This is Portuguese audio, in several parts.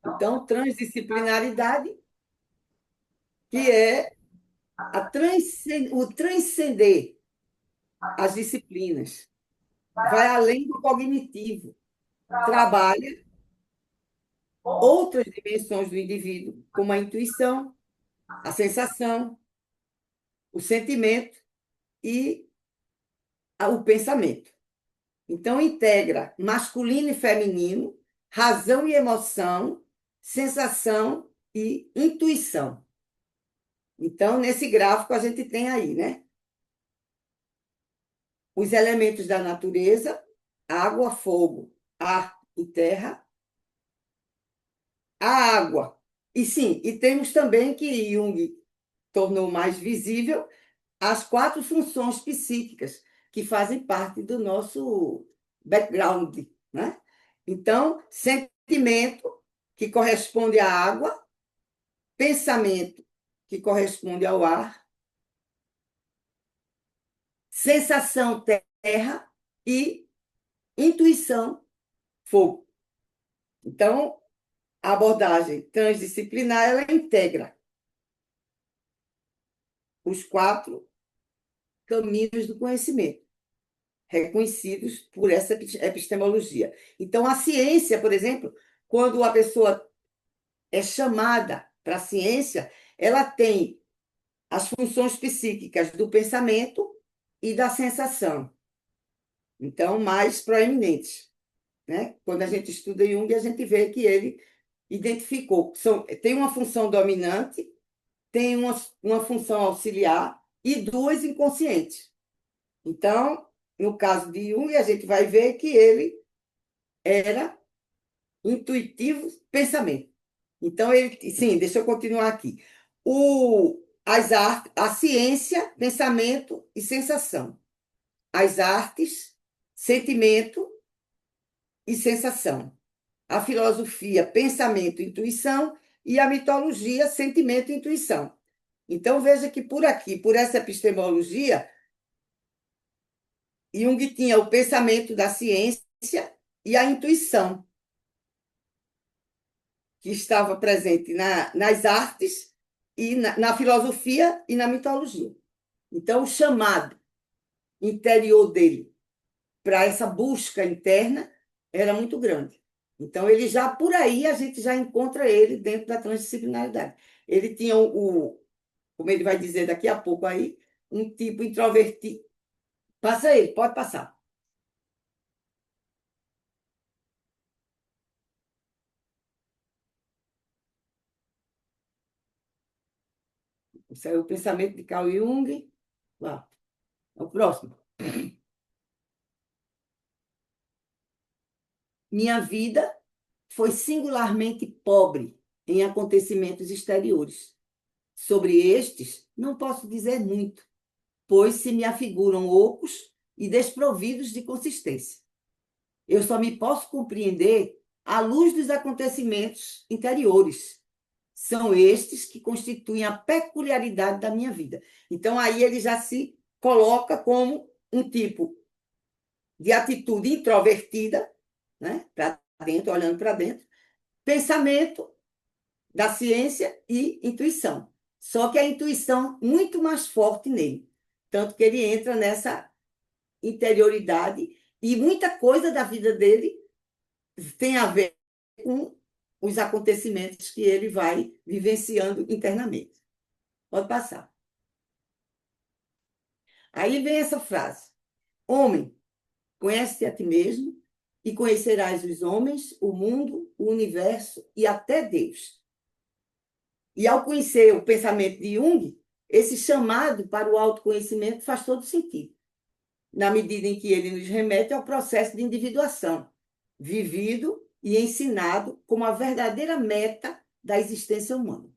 Então, transdisciplinaridade, que é o transcender as disciplinas, vai além do cognitivo, trabalha outras dimensões do indivíduo, como a intuição, a sensação, o sentimento e o pensamento. Então, integra masculino e feminino, razão e emoção, sensação e intuição. Então, nesse gráfico, a gente tem aí, né? Os elementos da natureza, água, fogo, ar e terra, a água. E sim, e temos também que Jung tornou mais visível as quatro funções psíquicas que fazem parte do nosso background, né? Então, sentimento, que corresponde à água, pensamento, que corresponde ao ar, sensação, terra e intuição, fogo. Então, a abordagem transdisciplinar, ela integra os quatro caminhos do conhecimento, reconhecidos por essa epistemologia. Então, a ciência, por exemplo, quando a pessoa é chamada para a ciência, ela tem as funções psíquicas do pensamento e da sensação, então, mais proeminentes. Né? Quando a gente estuda Jung, a gente vê que ele identificou, tem uma função dominante, tem uma função auxiliar e duas inconscientes. Então, no caso de Jung, a gente vai ver que ele era intuitivo pensamento. Então, ele, sim, deixa eu continuar aqui. As artes, a ciência, pensamento e sensação. As artes, sentimento e sensação. A filosofia, pensamento e intuição. E a mitologia, sentimento e intuição. Então, veja que por aqui, por essa epistemologia, Jung tinha o pensamento da ciência e a intuição, que estava presente nas artes e na filosofia e na mitologia. Então, o chamado interior dele para essa busca interna era muito grande. Então, ele já, por aí, a gente já encontra ele dentro da transdisciplinaridade. Ele tinha como ele vai dizer daqui a pouco aí, um tipo introvertido. Passa aí, pode passar. Isso aí é o pensamento de Carl Jung. Lá, é o próximo. Minha vida foi singularmente pobre em acontecimentos exteriores. Sobre estes, não posso dizer muito, pois se me afiguram ocos e desprovidos de consistência. Eu só me posso compreender à luz dos acontecimentos interiores. São estes que constituem a peculiaridade da minha vida. Então, aí ele já se coloca como um tipo de atitude introvertida, né? Para dentro, olhando para dentro, pensamento da ciência e intuição. Só que a intuição muito mais forte nele. Tanto que ele entra nessa interioridade e muita coisa da vida dele tem a ver com os acontecimentos que ele vai vivenciando internamente. Pode passar. Aí vem essa frase: Homem, conhece-te a ti mesmo e conhecerás os homens, o mundo, o universo e até Deus. E ao conhecer o pensamento de Jung, esse chamado para o autoconhecimento faz todo sentido, na medida em que ele nos remete ao processo de individuação, vivido e ensinado como a verdadeira meta da existência humana.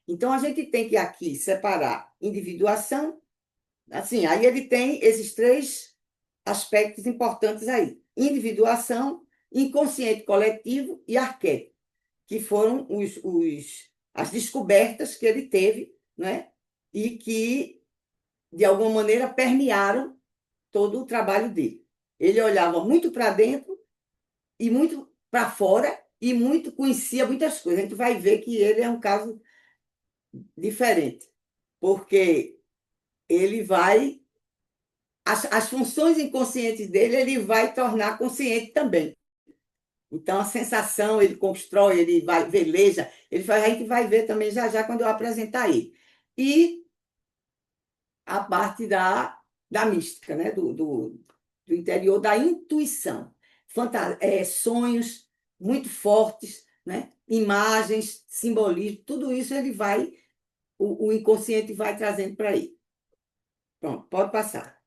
Então, a gente tem que aqui separar individuação, assim, aí ele tem esses três aspectos importantes aí: individuação, inconsciente coletivo e arquétipo, que foram as descobertas que ele teve, né? E que, de alguma maneira, permearam todo o trabalho dele. Ele olhava muito para dentro e muito para fora e muito conhecia muitas coisas. A gente vai ver que ele é um caso diferente, porque ele vai, as funções inconscientes dele, ele vai tornar consciente também. Então, a sensação, ele constrói, ele vai, veleja, ele faz, a gente vai ver também já já quando eu apresentar ele. E a parte da mística, né? Do interior, da intuição. Sonhos muito fortes, né? Imagens, simbolismo, tudo isso ele vai, o inconsciente vai trazendo para aí. Pronto, pode passar.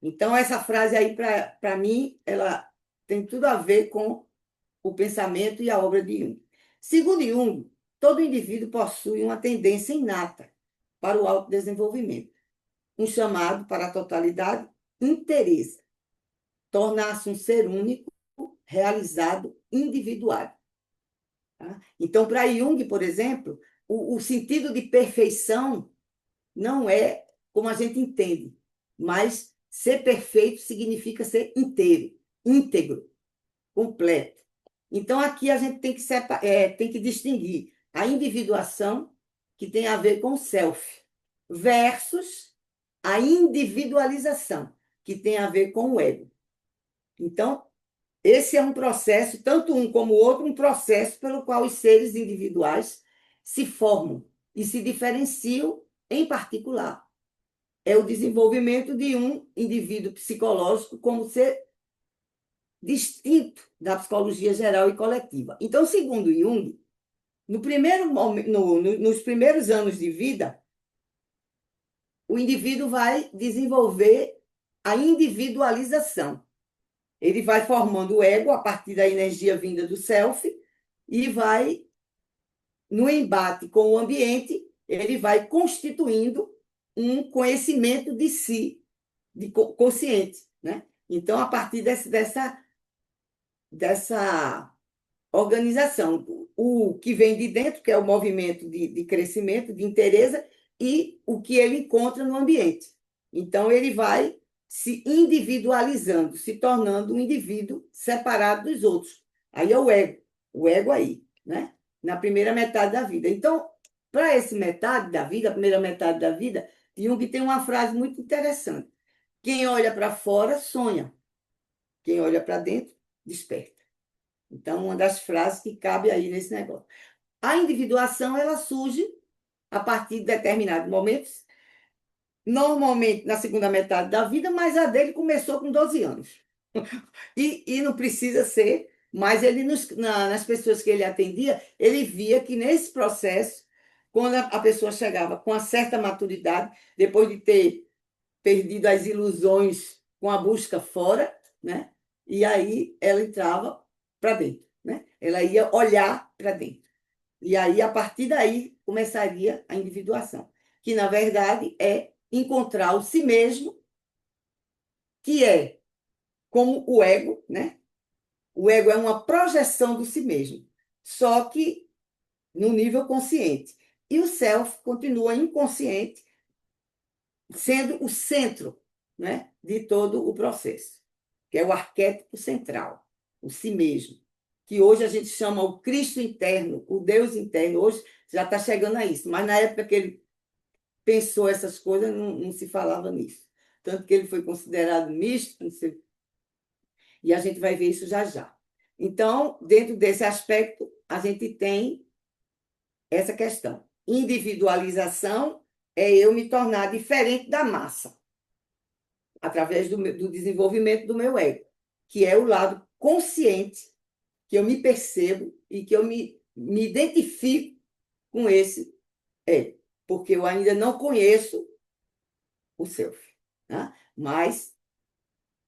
Então, essa frase aí, para mim, ela tem tudo a ver com o pensamento e a obra de Jung. Segundo Jung, todo indivíduo possui uma tendência inata para o autodesenvolvimento, um chamado para a totalidade, interesse, tornar-se um ser único, realizado, individual. Tá? Então, para Jung, por exemplo, o sentido de perfeição não é como a gente entende, mas ser perfeito significa ser inteiro, íntegro, completo. Então, aqui a gente tem que, tem que distinguir a individuação, que tem a ver com o self, versus a individualização, que tem a ver com o ego. Então, esse é um processo, tanto um como o outro, um processo pelo qual os seres individuais se formam e se diferenciam em particular. É o desenvolvimento de um indivíduo psicológico como ser distinto da psicologia geral e coletiva. Então, segundo Jung, no primeiro momento, nos primeiros anos de vida, o indivíduo vai desenvolver a individualização. Ele vai formando o ego a partir da energia vinda do self e vai, no embate com o ambiente, ele vai constituindo um conhecimento de si, de consciente, né? Então, a partir dessa organização, o que vem de dentro, que é o movimento de crescimento, de interesse, e o que ele encontra no ambiente. Então, ele vai se individualizando, se tornando um indivíduo separado dos outros. Aí é o ego aí, né? Na primeira metade da vida. Então, para essa metade da vida, a primeira metade da vida, Jung tem uma frase muito interessante. Quem olha para fora sonha, quem olha para dentro desperta. Então, uma das frases que cabe aí nesse negócio. A individuação, ela surge a partir de determinados momentos, normalmente na segunda metade da vida, mas a dele começou com 12 anos. E não precisa ser, mas ele nas pessoas que ele atendia, ele via que nesse processo, quando a pessoa chegava com uma certa maturidade, depois de ter perdido as ilusões com a busca fora, né? E aí ela entrava para dentro, né? Ela ia olhar para dentro. E aí, a partir daí, começaria a individuação, que, na verdade, é encontrar o si mesmo, que é como o ego, né? O ego é uma projeção do si mesmo, só que no nível consciente. E o self continua inconsciente, sendo o centro, né, de todo o processo, que é o arquétipo central, o si mesmo, que hoje a gente chama o Cristo interno, o Deus interno. Hoje já está chegando a isso, mas na época que ele pensou essas coisas, não se falava nisso. Tanto que ele foi considerado místico, e a gente vai ver isso já já. Então, dentro desse aspecto, a gente tem essa questão. Individualização é eu me tornar diferente da massa, através do desenvolvimento do meu ego, que é o lado consciente, que eu me percebo e que eu me identifico com esse ego, porque eu ainda não conheço o self, né? Mas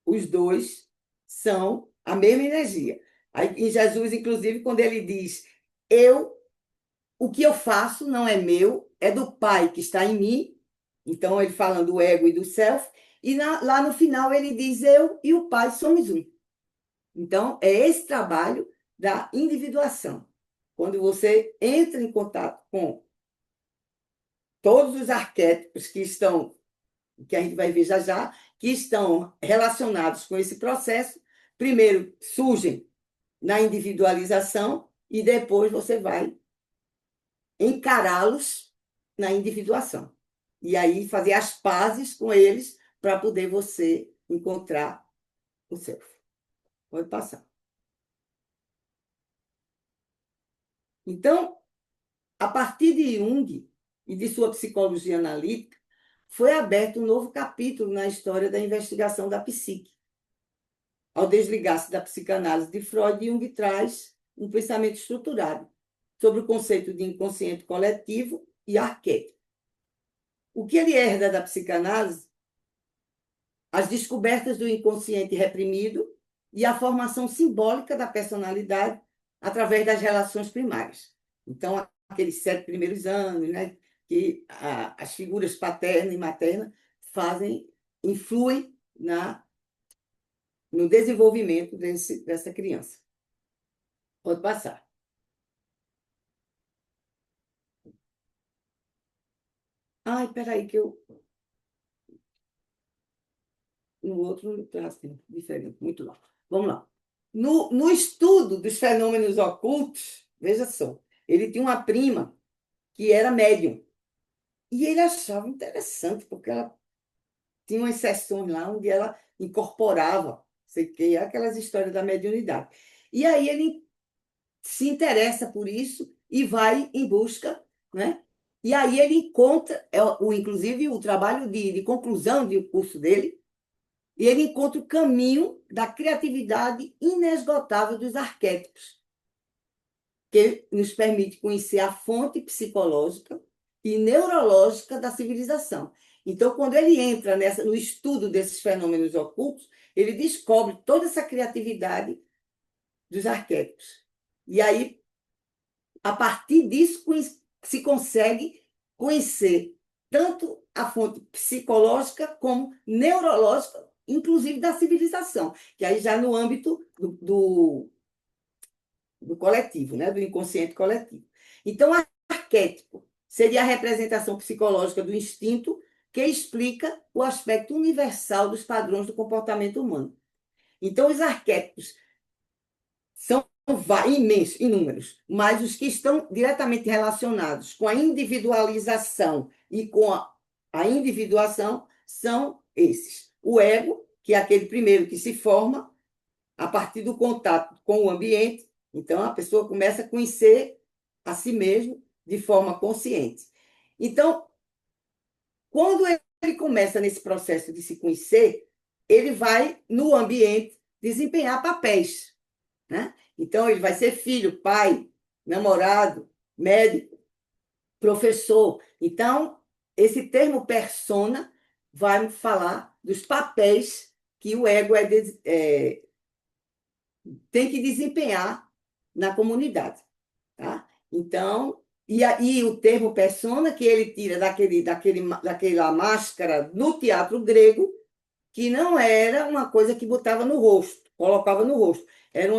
os dois são a mesma energia. Aí, em Jesus, inclusive, quando ele diz, o que eu faço não é meu, é do Pai que está em mim. Então, ele falando do ego e do self, e lá no final ele diz, eu e o Pai somos um. Então, é esse trabalho da individuação. Quando você entra em contato com todos os arquétipos que a gente vai ver já já, que estão relacionados com esse processo, primeiro surgem na individualização e depois você vai encará-los na individuação. E aí fazer as pazes com eles para poder você encontrar o seu. Pode passar. Então, a partir de Jung e de sua psicologia analítica, foi aberto um novo capítulo na história da investigação da psique. Ao desligar-se da psicanálise de Freud, Jung traz um pensamento estruturado sobre o conceito de inconsciente coletivo e arquétipo. O que ele herda da psicanálise? As descobertas do inconsciente reprimido e a formação simbólica da personalidade através das relações primárias. Então, aqueles 7 primeiros anos, né, que as figuras paterna e materna influem no desenvolvimento dessa criança. Pode passar. Ai, peraí, que eu. No outro está assim, diferente, muito lá. Vamos lá. No estudo dos fenômenos ocultos, veja só, ele tinha uma prima que era médium. E ele achava interessante, porque ela tinha umas sessões lá onde ela incorporava, sei que, aquelas histórias da mediunidade. E aí ele se interessa por isso e vai em busca, né? E aí ele encontra, inclusive o trabalho de conclusão do curso dele, e ele encontra o caminho da criatividade inesgotável dos arquétipos, que nos permite conhecer a fonte psicológica e neurológica da civilização. Então, quando ele entra no estudo desses fenômenos ocultos, ele descobre toda essa criatividade dos arquétipos. E aí, a partir disso, se consegue conhecer tanto a fonte psicológica como neurológica, inclusive da civilização, que aí já no âmbito do coletivo, né? Do inconsciente coletivo. Então, arquétipo seria a representação psicológica do instinto que explica o aspecto universal dos padrões do comportamento humano. Então, os arquétipos são imensos, inúmeros, mas os que estão diretamente relacionados com a individualização e com a individuação são esses. O ego, que é aquele primeiro que se forma a partir do contato com o ambiente. Então, a pessoa começa a conhecer a si mesmo de forma consciente. Então, quando ele começa nesse processo de se conhecer, ele vai, no ambiente, desempenhar papéis, né? Então, ele vai ser filho, pai, namorado, médico, professor. Então, esse termo persona vai falar dos papéis que o ego tem que desempenhar na comunidade. Tá? Então, e o termo persona, que ele tira daquela máscara no teatro grego, que não era uma coisa que botava no rosto, colocava no rosto. Era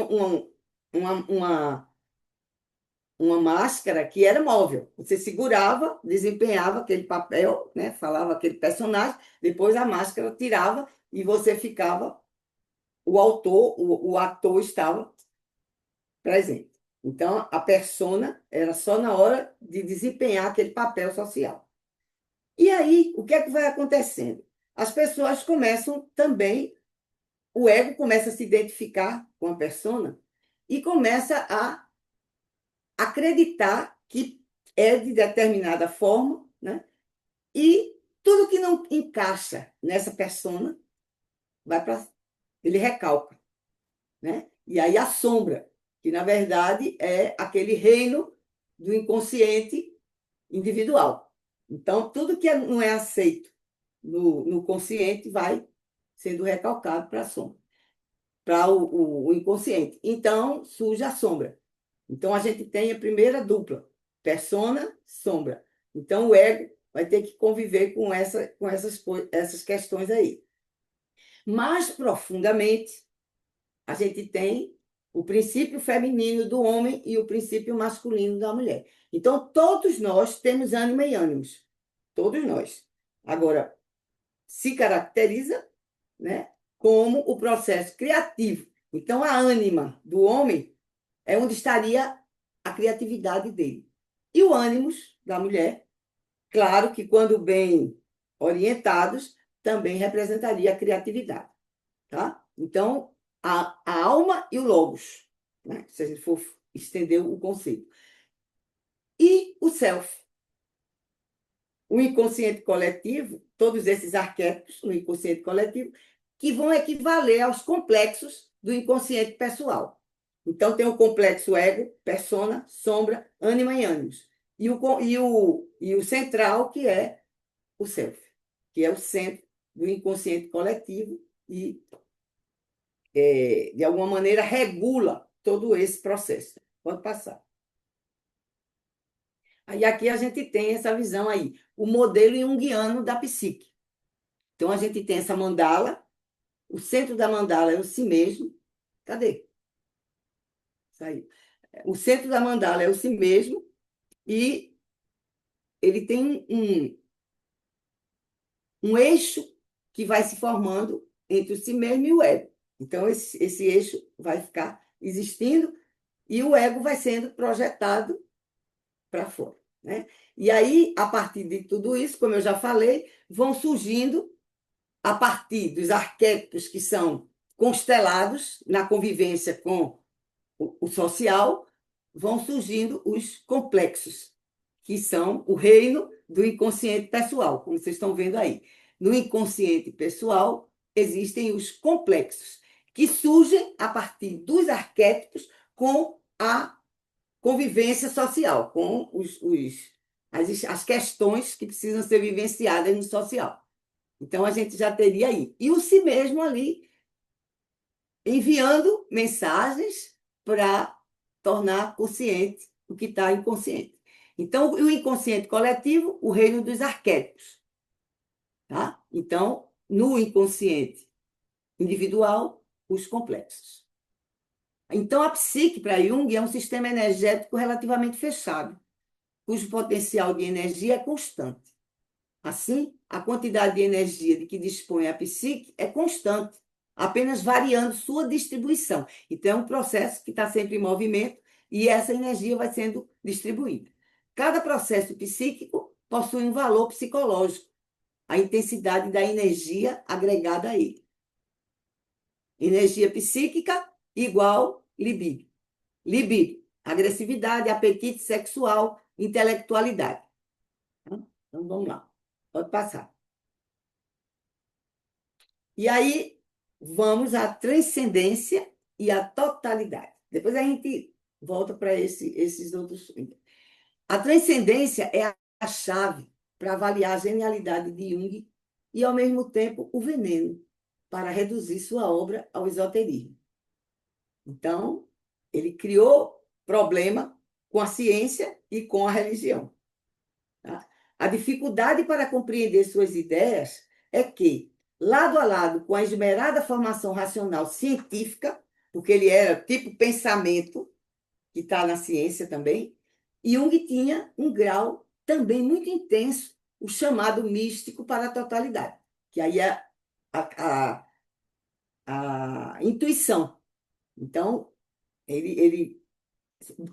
uma máscara que era móvel. Você segurava, desempenhava aquele papel, né? Falava aquele personagem, depois a máscara tirava e você ficava, o ator estava presente. Então, a persona era só na hora de desempenhar aquele papel social. E aí, o que é que vai acontecendo? As pessoas começam também, o ego começa a se identificar com a persona e começa a acreditar que é de determinada forma, né? E tudo que não encaixa nessa persona vai para ele recalca, né? E aí a sombra, que na verdade é aquele reino do inconsciente individual. Então, tudo que não é aceito no consciente vai sendo recalcado para a sombra, para o inconsciente. Então, surge a sombra. Então, a gente tem a primeira dupla, persona, sombra. Então, o ego vai ter que conviver essas questões aí. Mais profundamente, a gente tem o princípio feminino do homem e o princípio masculino da mulher. Então, todos nós temos ânima e ânimos. Todos nós. Agora, se caracteriza, né, como o processo criativo. Então, a ânima do homem é onde estaria a criatividade dele. E o ânimos da mulher, claro que quando bem orientados, também representaria a criatividade, tá? Então, a alma e o logos, né? Se a gente for estender o conceito. E o self, o inconsciente coletivo, todos esses arquétipos no inconsciente coletivo, que vão equivaler aos complexos do inconsciente pessoal. Então, tem o complexo ego, persona, sombra, ânima e ânimos. E o central, que é o self, que é o centro do inconsciente coletivo e, de alguma maneira, regula todo esse processo. Pode passar. Aí aqui a gente tem essa visão aí, o modelo junguiano da psique. Então, a gente tem essa mandala, o centro da mandala é o si mesmo. Cadê? Saiu. O centro da mandala é o si mesmo e ele tem um eixo que vai se formando entre o si mesmo e o ego. Então, esse eixo vai ficar existindo e o ego vai sendo projetado para fora, né? E aí, a partir de tudo isso, como eu já falei, vão surgindo, a partir dos arquétipos que são constelados na convivência com o social, vão surgindo os complexos, que são o reino do inconsciente pessoal, como vocês estão vendo aí. No inconsciente pessoal, existem os complexos, que surgem a partir dos arquétipos com a convivência social, com as questões que precisam ser vivenciadas no social. Então, a gente já teria aí. E o si mesmo ali, enviando mensagens para tornar consciente o que está inconsciente. Então, o inconsciente coletivo, o reino dos arquétipos. Tá? Então, no inconsciente individual, os complexos. Então, a psique, para Jung, é um sistema energético relativamente fechado, cujo potencial de energia é constante. Assim, a quantidade de energia de que dispõe a psique é constante, apenas variando sua distribuição. Então, é um processo que está sempre em movimento e essa energia vai sendo distribuída. Cada processo psíquico possui um valor psicológico, a intensidade da energia agregada a ele. Energia psíquica igual libido. Libido, agressividade, apetite sexual, intelectualidade. Então, vamos lá. Pode passar. E aí, vamos à transcendência e à totalidade. Depois a gente volta para esses outros. A transcendência é a chave para avaliar a genialidade de Jung e, ao mesmo tempo, o veneno para reduzir sua obra ao esoterismo. Então, ele criou problema com a ciência e com a religião. Tá? A dificuldade para compreender suas ideias é que, lado a lado com a esmerada formação racional científica, porque ele era tipo pensamento, que está na ciência também, Jung tinha um grau também muito intenso, o chamado místico para a totalidade, que aí é a, a intuição. Então, ele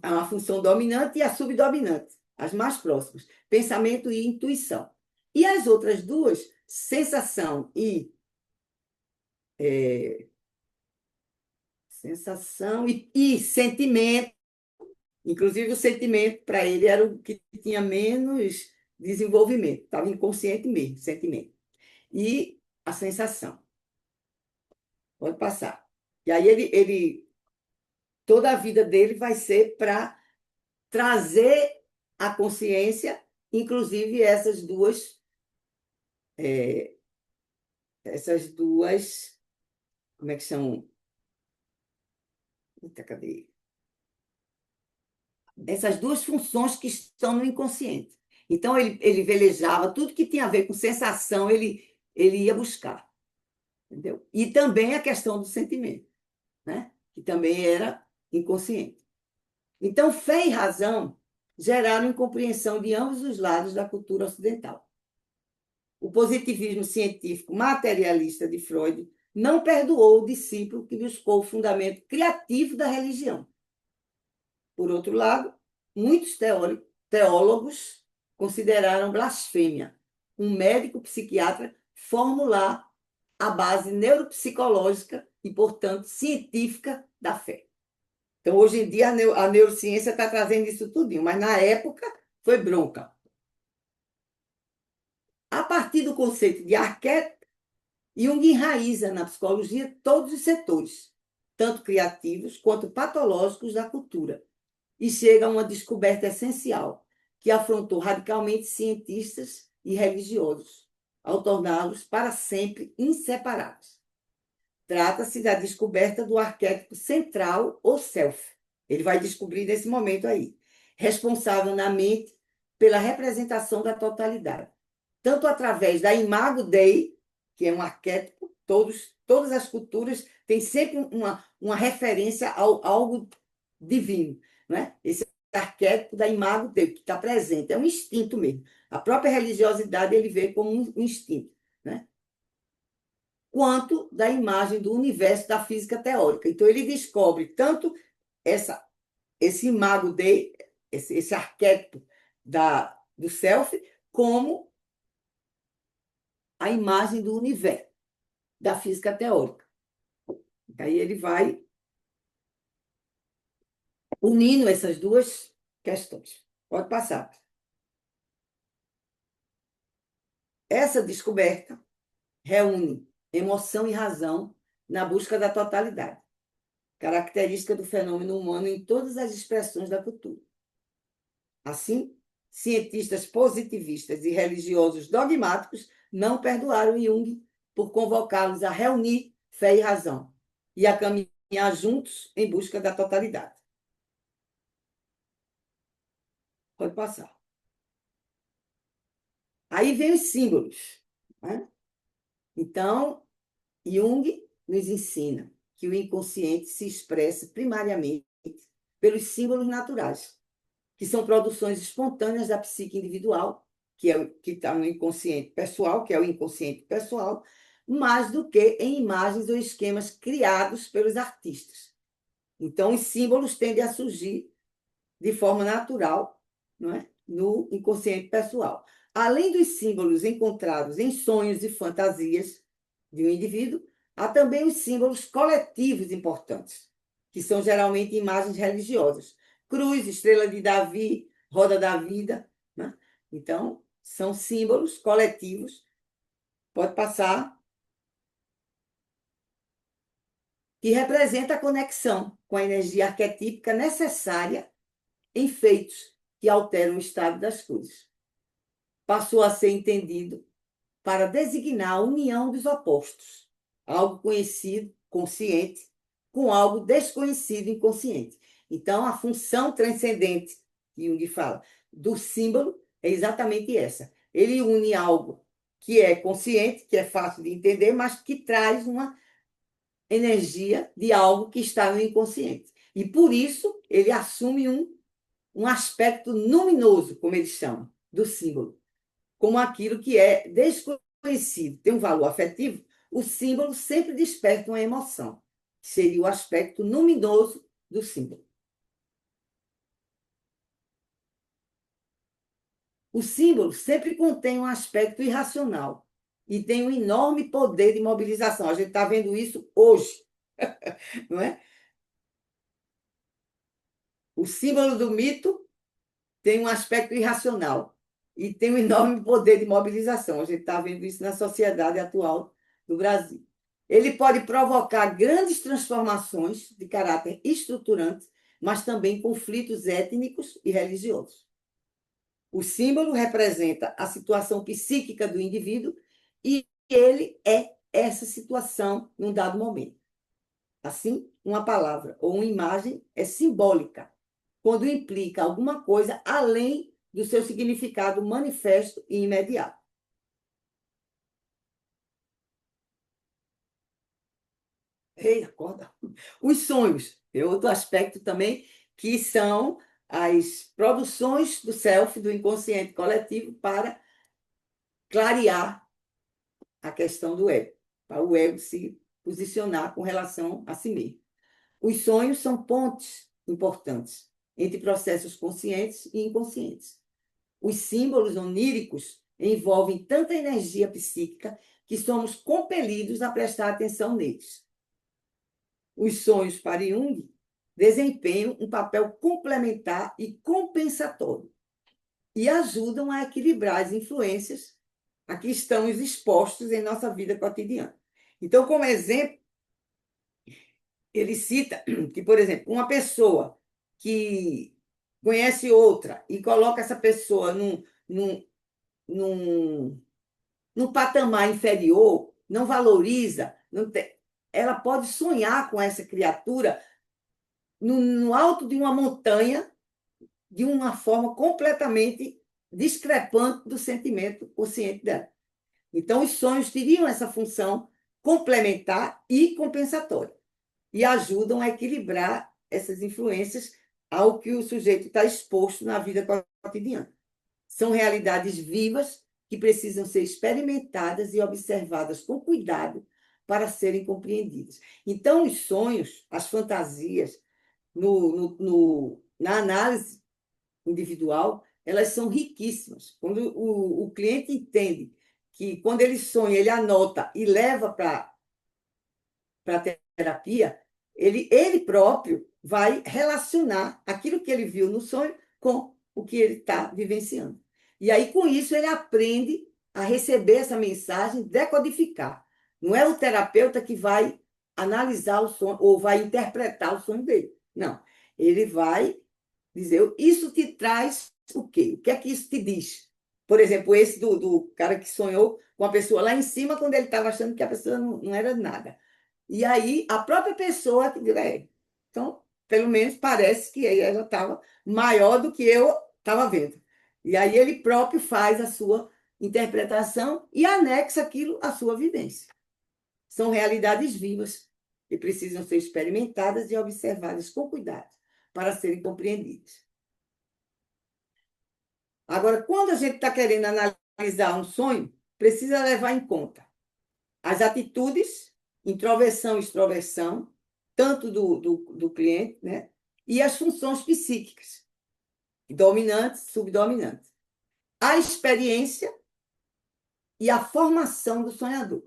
é uma função dominante e a subdominante, as mais próximas, pensamento e intuição. E as outras duas, sensação é, e sentimento, inclusive o sentimento para ele era o que tinha menos desenvolvimento, estava inconsciente mesmo, sentimento. E a sensação. Pode passar. E aí toda a vida dele vai ser para trazer a consciência, inclusive é, essas duas, como é que são? Eita, cadê? Essas duas funções que estão no inconsciente. Então, ele velejava, tudo que tinha a ver com sensação, ele ia buscar, entendeu? E também a questão do sentimento, né? Que também era inconsciente. Então, fé e razão geraram incompreensão de ambos os lados da cultura ocidental. O positivismo científico materialista de Freud não perdoou o discípulo que buscou o fundamento criativo da religião. Por outro lado, muitos teólogos consideraram blasfêmia um médico psiquiatra formular a base neuropsicológica e, portanto, científica da fé. Então, hoje em dia, a neurociência está trazendo isso tudinho, mas na época foi bronca. A partir do conceito de arquétipo, Jung enraiza na psicologia todos os setores, tanto criativos quanto patológicos da cultura, e chega a uma descoberta essencial, que afrontou radicalmente cientistas e religiosos, ao torná-los para sempre inseparáveis. Trata-se da descoberta do arquétipo central ou self. Ele vai descobrir nesse momento aí, responsável na mente pela representação da totalidade, tanto através da imago Dei, que é um arquétipo, todas as culturas têm sempre uma referência a algo divino, né? Esse arquétipo da imago Dei, que está presente, é um instinto mesmo. A própria religiosidade ele vê como um instinto, né? Quanto da imagem do universo da física teórica. Então, ele descobre tanto esse imago Dei, esse arquétipo do self, como a imagem do universo, da física teórica. Aí ele vai unindo essas duas questões. Pode passar. Essa descoberta reúne emoção e razão na busca da totalidade, característica do fenômeno humano em todas as expressões da cultura. Assim, cientistas positivistas e religiosos dogmáticos não perdoaram Jung por convocá-los a reunir fé e razão e a caminhar juntos em busca da totalidade. Pode passar. Aí vem os símbolos, né? Então, Jung nos ensina que o inconsciente se expressa primariamente pelos símbolos naturais, que são produções espontâneas da psique individual, que está no inconsciente pessoal, que é o inconsciente pessoal, mais do que em imagens ou esquemas criados pelos artistas. Então, os símbolos tendem a surgir de forma natural, não é? No inconsciente pessoal. Além dos símbolos encontrados em sonhos e fantasias de um indivíduo, há também os símbolos coletivos importantes, que são geralmente imagens religiosas. Cruz, estrela de Davi, roda da vida, né? Então, são símbolos coletivos. Pode passar. Que representa a conexão com a energia arquetípica necessária em feitos que alteram o estado das coisas. Passou a ser entendido para designar a união dos opostos, algo conhecido, consciente, com algo desconhecido, inconsciente. Então, a função transcendente, que Jung fala, do símbolo é exatamente essa. Ele une algo que é consciente, que é fácil de entender, mas que traz uma energia de algo que está no inconsciente. E, por isso, ele assume um aspecto luminoso, como eles chamam, do símbolo, como aquilo que é desconhecido, tem um valor afetivo, o símbolo sempre desperta uma emoção. Seria o aspecto luminoso do símbolo. O símbolo sempre contém um aspecto irracional e tem um enorme poder de mobilização. A gente está vendo isso hoje, não é? O símbolo do mito tem um aspecto irracional e tem um enorme poder de mobilização. A gente está vendo isso na sociedade atual do Brasil. Ele pode provocar grandes transformações de caráter estruturante, mas também conflitos étnicos e religiosos. O símbolo representa a situação psíquica do indivíduo e ele é essa situação num dado momento. Assim, uma palavra ou uma imagem é simbólica quando implica alguma coisa além do seu significado manifesto e imediato. Ei, acorda. Os sonhos é outro aspecto também, que são as produções do self, do inconsciente coletivo, para clarear a questão do ego, para o ego se posicionar com relação a si mesmo. Os sonhos são pontes importantes entre processos conscientes e inconscientes. Os símbolos oníricos envolvem tanta energia psíquica que somos compelidos a prestar atenção neles. Os sonhos para Jung desempenham um papel complementar e compensatório e ajudam a equilibrar as influências a que estamos expostos em nossa vida cotidiana. Então, como exemplo, ele cita que, por exemplo, uma pessoa que conhece outra e coloca essa pessoa num, num patamar inferior, não valoriza, ela pode sonhar com essa criatura no alto de uma montanha de uma forma completamente discrepante do sentimento consciente dela. Então, os sonhos teriam essa função complementar e compensatória e ajudam a equilibrar essas influências ao que o sujeito está exposto na vida cotidiana. São realidades vivas que precisam ser experimentadas e observadas com cuidado para serem compreendidas. Então, os sonhos, as fantasias, na análise individual, elas são riquíssimas. Quando o cliente entende que, quando ele sonha, ele anota e leva para a terapia, ele próprio vai relacionar aquilo que ele viu no sonho com o que ele está vivenciando. E aí, com isso, ele aprende a receber essa mensagem, decodificar. Não é o terapeuta que vai analisar o sonho ou vai interpretar o sonho dele. Não. Ele vai dizer, isso te traz o quê? O que é que isso te diz? Por exemplo, esse do cara que sonhou com a pessoa lá em cima, quando ele estava achando que a pessoa não era nada. E aí, a própria pessoa que diz, então, pelo menos parece que ela estava maior do que eu estava vendo. E aí ele próprio faz a sua interpretação e anexa aquilo à sua vivência. São realidades vivas que precisam ser experimentadas e observadas com cuidado para serem compreendidas. Agora, quando a gente está querendo analisar um sonho, precisa levar em conta as atitudes, introversão e extroversão, tanto do cliente, né? E as funções psíquicas, dominantes, subdominantes. A experiência e a formação do sonhador.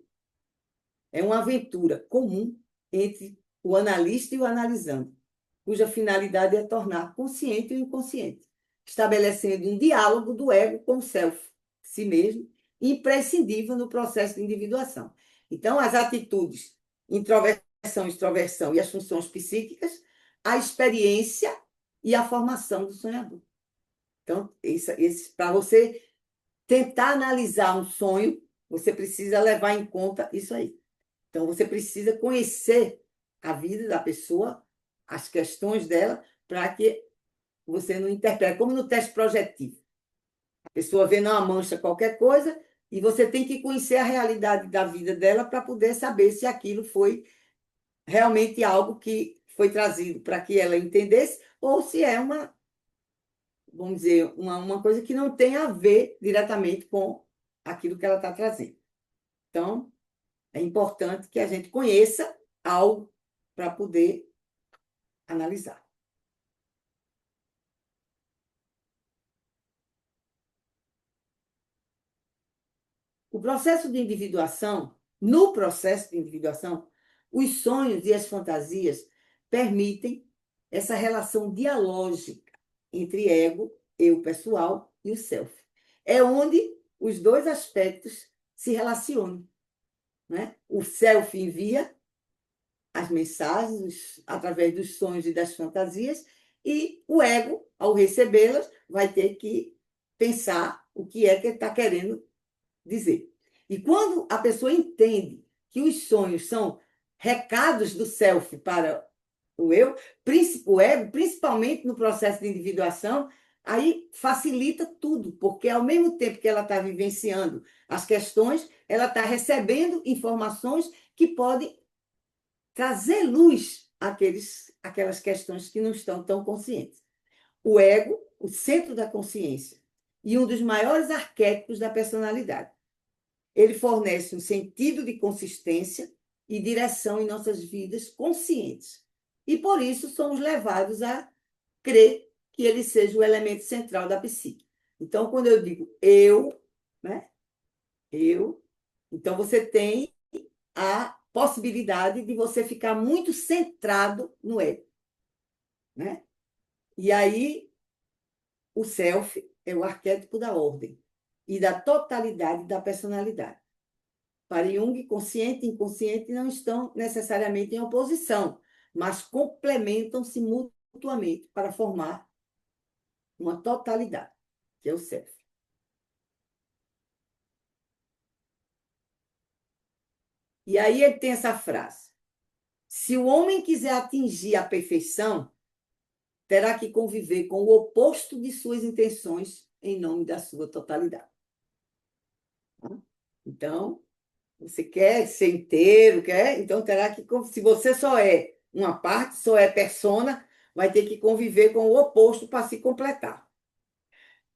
É uma aventura comum entre o analista e o analisando, cuja finalidade é tornar consciente o inconsciente, estabelecendo um diálogo do ego com o self, si mesmo, imprescindível no processo de individuação. Então, as atitudes, introversão, extroversão e as funções psíquicas, a experiência e a formação do sonhador. Então, para você tentar analisar um sonho, você precisa levar em conta isso aí. Então, você precisa conhecer a vida da pessoa, as questões dela, para que você não interprete, como no teste projetivo. A pessoa vê numa mancha qualquer coisa e você tem que conhecer a realidade da vida dela para poder saber se aquilo foi realmente algo que foi trazido para que ela entendesse ou se é vamos dizer, uma coisa que não tem a ver diretamente com aquilo que ela está trazendo. Então, é importante que a gente conheça algo para poder analisar. O processo de individuação, no processo de individuação, os sonhos e as fantasias permitem essa relação dialógica entre ego, eu pessoal, e o self. É onde os dois aspectos se relacionam, né? O self envia as mensagens através dos sonhos e das fantasias, e o ego, ao recebê-las, vai ter que pensar o que é que ele está querendo dizer. E quando a pessoa entende que os sonhos são recados do self para o eu, o ego, principalmente no processo de individuação, aí facilita tudo, porque ao mesmo tempo que ela está vivenciando as questões, ela está recebendo informações que podem trazer luz àquelas questões que não estão tão conscientes. O ego, o centro da consciência, e um dos maiores arquétipos da personalidade. Ele fornece um sentido de consistência e direção em nossas vidas conscientes. E por isso somos levados a crer que ele seja o elemento central da psique. Então, quando eu digo eu, né? Eu, então você tem a possibilidade de você ficar muito centrado no ego, né? E aí o self é o arquétipo da ordem e da totalidade da personalidade. Para Jung, consciente e inconsciente não estão necessariamente em oposição, mas complementam-se mutuamente para formar uma totalidade, que é o self. E aí ele tem essa frase: se o homem quiser atingir a perfeição, terá que conviver com o oposto de suas intenções em nome da sua totalidade. Então, você quer ser inteiro, quer? Então terá que, se você só é uma parte, só é persona, vai ter que conviver com o oposto para se completar.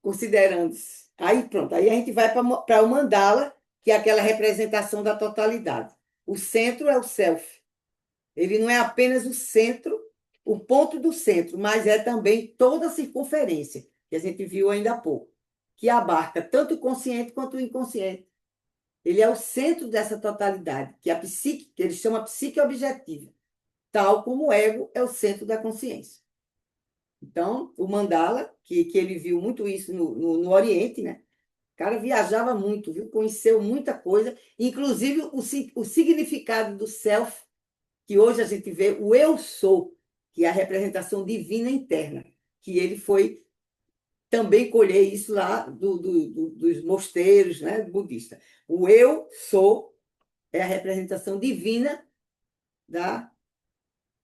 Considerando. Aí pronto, aí a gente vai para o mandala, que é aquela representação da totalidade. O centro é o self. Ele não é apenas o centro, o ponto do centro, mas é também toda a circunferência, que a gente viu ainda há pouco, que abarca tanto o consciente quanto o inconsciente. Ele é o centro dessa totalidade, que a psique, que ele chama psique objetiva, tal como o ego é o centro da consciência. Então, o Mandala, que ele viu muito isso no Oriente, né? O cara viajava muito, viu? Conheceu muita coisa, inclusive o significado do self, que hoje a gente vê, o eu sou, que é a representação divina interna, que ele foi também colher isso lá dos mosteiros, né, budistas. O eu sou é a representação divina da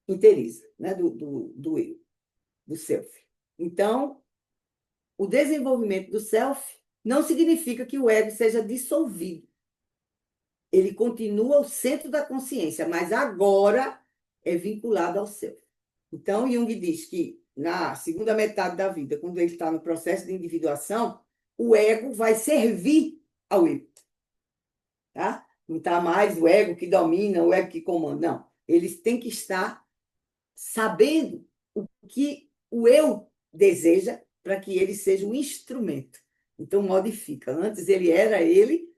inteiriza, né, do eu, do self. Então, o desenvolvimento do self não significa que o ego seja dissolvido. Ele continua o centro da consciência, mas agora é vinculado ao self. Então, Jung diz que na segunda metade da vida, quando ele está no processo de individuação, o ego vai servir ao eu. Tá? Não está mais o ego que domina, o ego que comanda. Não. Eles têm que estar sabendo o que o eu deseja para que ele seja um instrumento. Então, modifica. Antes ele era ele,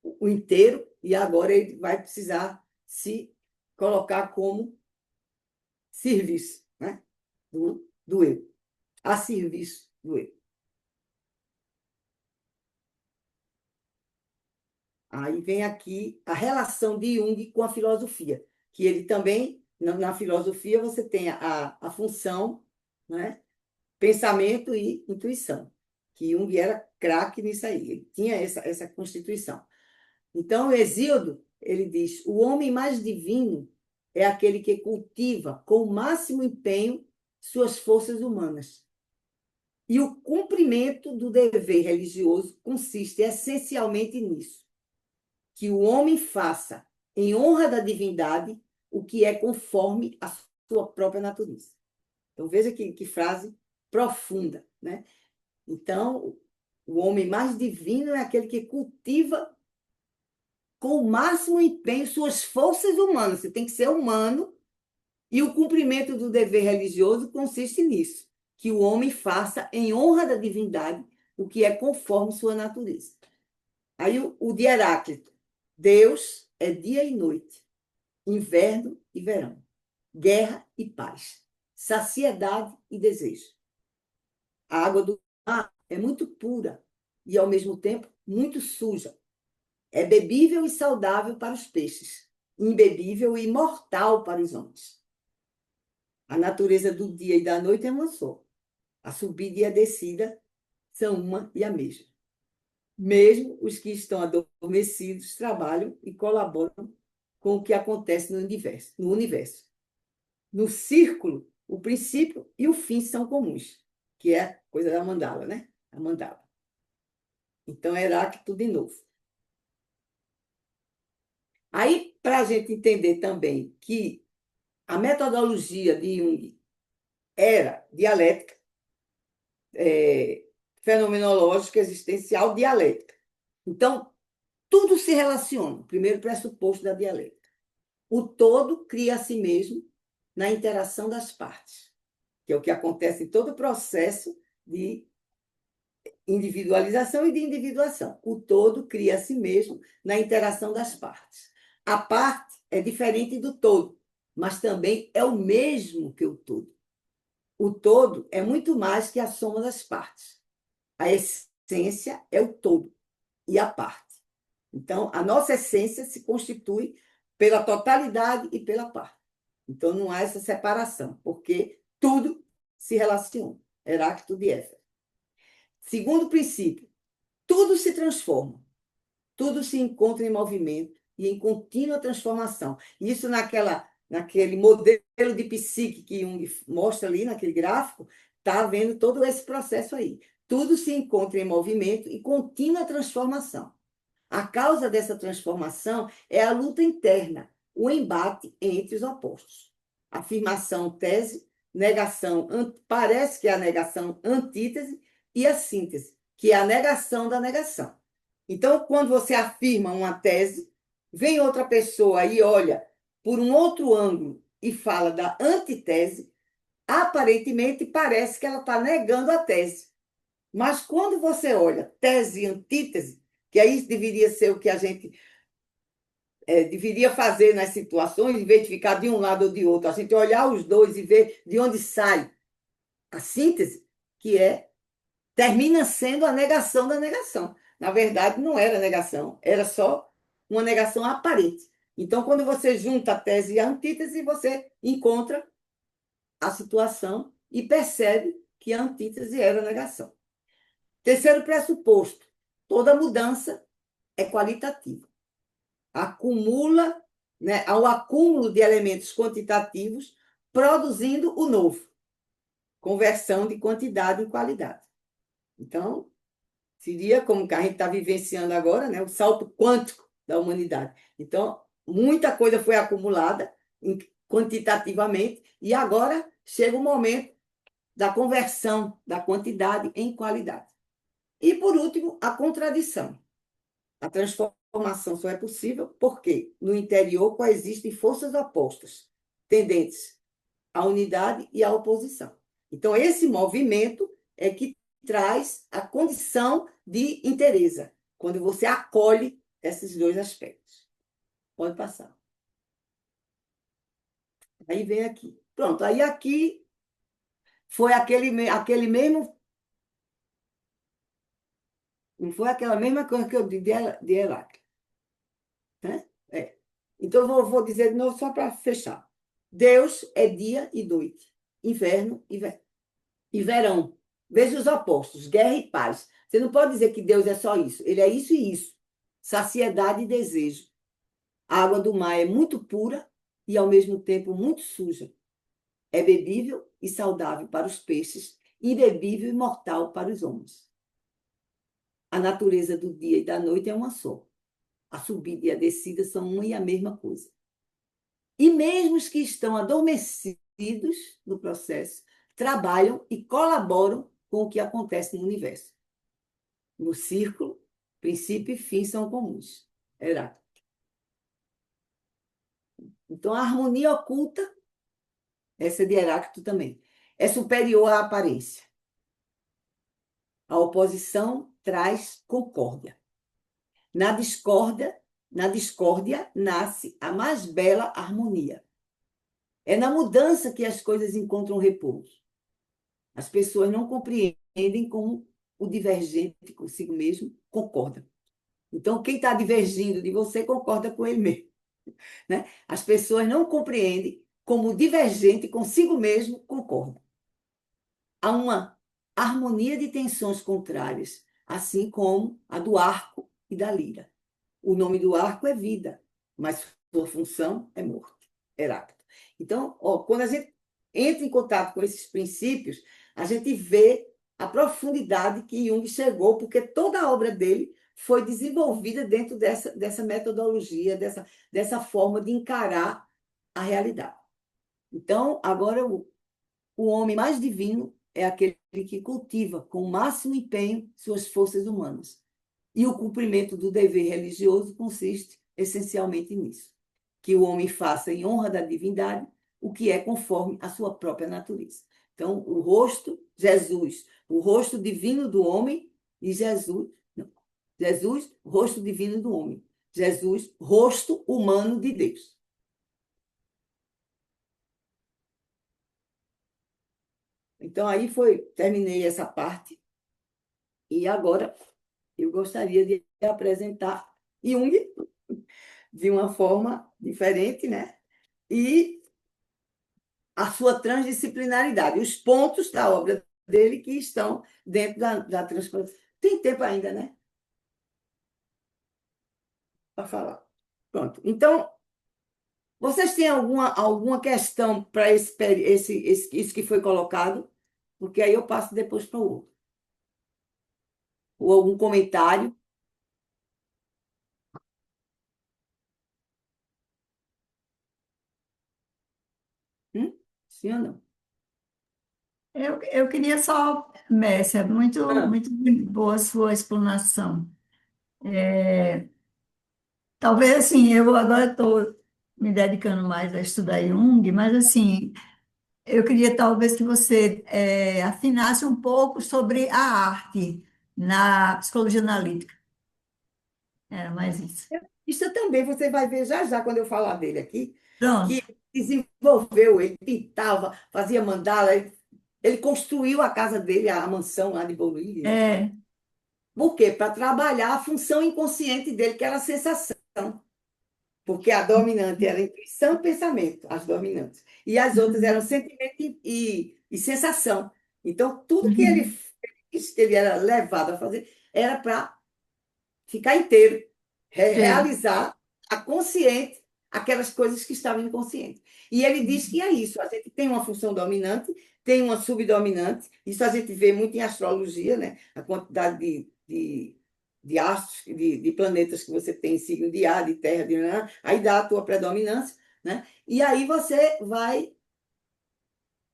o inteiro, e agora ele vai precisar se colocar como serviço, né? do eu, a serviço do eu. Aí vem aqui a relação de Jung com a filosofia, que ele também, na filosofia, você tem a função, né? Pensamento e intuição, que Jung era craque nisso aí, ele tinha essa constituição. Então, Hesíodo, ele diz, o homem mais divino é aquele que cultiva com o máximo empenho suas forças humanas. E o cumprimento do dever religioso consiste essencialmente nisso, que o homem faça, em honra da divindade, o que é conforme a sua própria natureza. Então, veja que frase profunda, né? Então, o homem mais divino é aquele que cultiva com o máximo empenho suas forças humanas. Você tem que ser humano, e o cumprimento do dever religioso consiste nisso, que o homem faça em honra da divindade o que é conforme sua natureza. Aí o de Heráclito, Deus é dia e noite, inverno e verão, guerra e paz, saciedade e desejo. A água do mar é muito pura e, ao mesmo tempo, muito suja. É bebível e saudável para os peixes, imbebível e mortal para os homens. A natureza do dia e da noite é uma só. A subida e a descida são uma e a mesma. Mesmo os que estão adormecidos trabalham e colaboram com o que acontece no universo. No círculo, o princípio e o fim são comuns, que é a coisa da mandala, né? A mandala. Então, Heráclito de novo. Aí, para a gente entender também que a metodologia de Jung era dialética, fenomenológica, existencial, dialética. Então, tudo se relaciona, o primeiro pressuposto da dialética. O todo cria a si mesmo na interação das partes, que é o que acontece em todo o processo de individualização e de individuação. O todo cria a si mesmo na interação das partes. A parte é diferente do todo, mas também é o mesmo que o todo. O todo é muito mais que a soma das partes. A essência é o todo e a parte. Então, a nossa essência se constitui pela totalidade e pela parte. Então, não há essa separação, porque tudo se relaciona. Heráclito de Éfeso. Segundo princípio, tudo se transforma, tudo se encontra em movimento e em contínua transformação. Isso naquele modelo de psique que Jung mostra ali, naquele gráfico, está vendo todo esse processo aí. Tudo se encontra em movimento e contínua transformação. A causa dessa transformação é a luta interna, o embate entre os opostos. Afirmação, tese, negação, parece que é a negação, antítese, e a síntese, que é a negação da negação. Então, quando você afirma uma tese, vem outra pessoa e olha por um outro ângulo e fala da antitese, aparentemente parece que ela está negando a tese. Mas quando você olha tese e antítese, que aí deveria ser o que a gente deveria fazer nas situações, em vez de ficar de um lado ou de outro, a gente olhar os dois e ver de onde sai a síntese, que termina sendo a negação da negação. Na verdade, não era negação, era só uma negação aparente. Então, quando você junta a tese e a antítese, você encontra a situação e percebe que a antítese era a negação. Terceiro pressuposto: toda mudança é qualitativa. Acumula, né, ao acúmulo de elementos quantitativos, produzindo o novo. Conversão de quantidade em qualidade. Então, seria como que a gente está vivenciando agora, né, o salto quântico da humanidade. Então, muita coisa foi acumulada quantitativamente e agora chega o momento da conversão da quantidade em qualidade. E, por último, a contradição. A transformação só é possível porque no interior coexistem forças opostas, tendentes à unidade e à oposição. Então, esse movimento é que traz a condição de inteireza, quando você acolhe esses dois aspectos. Pode passar. Aí vem aqui. Pronto, aí aqui foi aquele mesmo. Não foi aquela mesma coisa que eu disse de Heráclito. Né? É. Então, vou dizer de novo só para fechar. Deus é dia e noite, inverno e verão. Veja os opostos, guerra e paz. Você não pode dizer que Deus é só isso. Ele é isso e isso. Saciedade e desejo. A água do mar é muito pura e, ao mesmo tempo, muito suja. É bebível e saudável para os peixes, imbebível e mortal para os homens. A natureza do dia e da noite é uma só. A subida e a descida são uma e a mesma coisa. E mesmo os que estão adormecidos no processo, trabalham e colaboram com o que acontece no universo. No círculo, princípio e fim são comuns. Heráclito. Então, a harmonia oculta, essa é de Heráclito também, é superior à aparência. A oposição traz concórdia. Na discórdia nasce a mais bela harmonia. É na mudança que as coisas encontram repouso. As pessoas não compreendem como o divergente consigo mesmo concorda. Então, quem está divergindo de você concorda com ele mesmo. Né? As pessoas não compreendem como o divergente consigo mesmo concorda. Há uma harmonia de tensões contrárias, assim como a do arco e da lira. O nome do arco é vida, mas sua função é morte. Heráclito. Então, quando a gente entra em contato com esses princípios, a gente vê a profundidade que Jung chegou, porque toda a obra dele foi desenvolvida dentro dessa metodologia, dessa forma de encarar a realidade. Então, agora, o homem mais divino é aquele que cultiva com o máximo empenho suas forças humanas. E o cumprimento do dever religioso consiste essencialmente nisso: que o homem faça em honra da divindade o que é conforme a sua própria natureza. Então, o rosto, Jesus, o rosto divino do homem, e Jesus, não, Jesus, rosto divino do homem. Jesus, rosto humano de Deus. Então, aí foi, terminei essa parte, e agora eu gostaria de apresentar Jung de uma forma diferente, né? E a sua transdisciplinaridade, os pontos da obra dele que estão dentro da transposição. Tem tempo ainda, né? Para falar. Pronto. Então, vocês têm alguma questão para isso que foi colocado? Porque aí eu passo depois para o outro. Ou algum comentário? Sim ou não? Eu queria só, Messia, muito, Ah, muito boa a sua explanação. Talvez assim, eu agora estou me dedicando mais a estudar Jung, mas assim, eu queria talvez que você afinasse um pouco sobre a arte na psicologia analítica. Era mais isso. isso também você vai ver já já quando eu falar dele aqui, que Pronto. desenvolveu, ele pintava, fazia mandala, ele construiu a casa dele, a mansão lá de Bolívia, né? É. Por quê? Para trabalhar a função inconsciente dele, que era a sensação. Porque a dominante era intuição e pensamento, as dominantes. E as outras eram Uhum. sentimento e sensação. Então, tudo que ele Uhum. fez, que ele era levado a fazer, era para ficar inteiro, Sei. realizar a consciente aquelas coisas que estavam inconscientes. E ele diz que é isso, a gente tem uma função dominante, tem uma subdominante, isso a gente vê muito em astrologia, né? A quantidade de astros, de planetas que você tem em signo de ar, de terra, aí dá a tua predominância, né? E aí você vai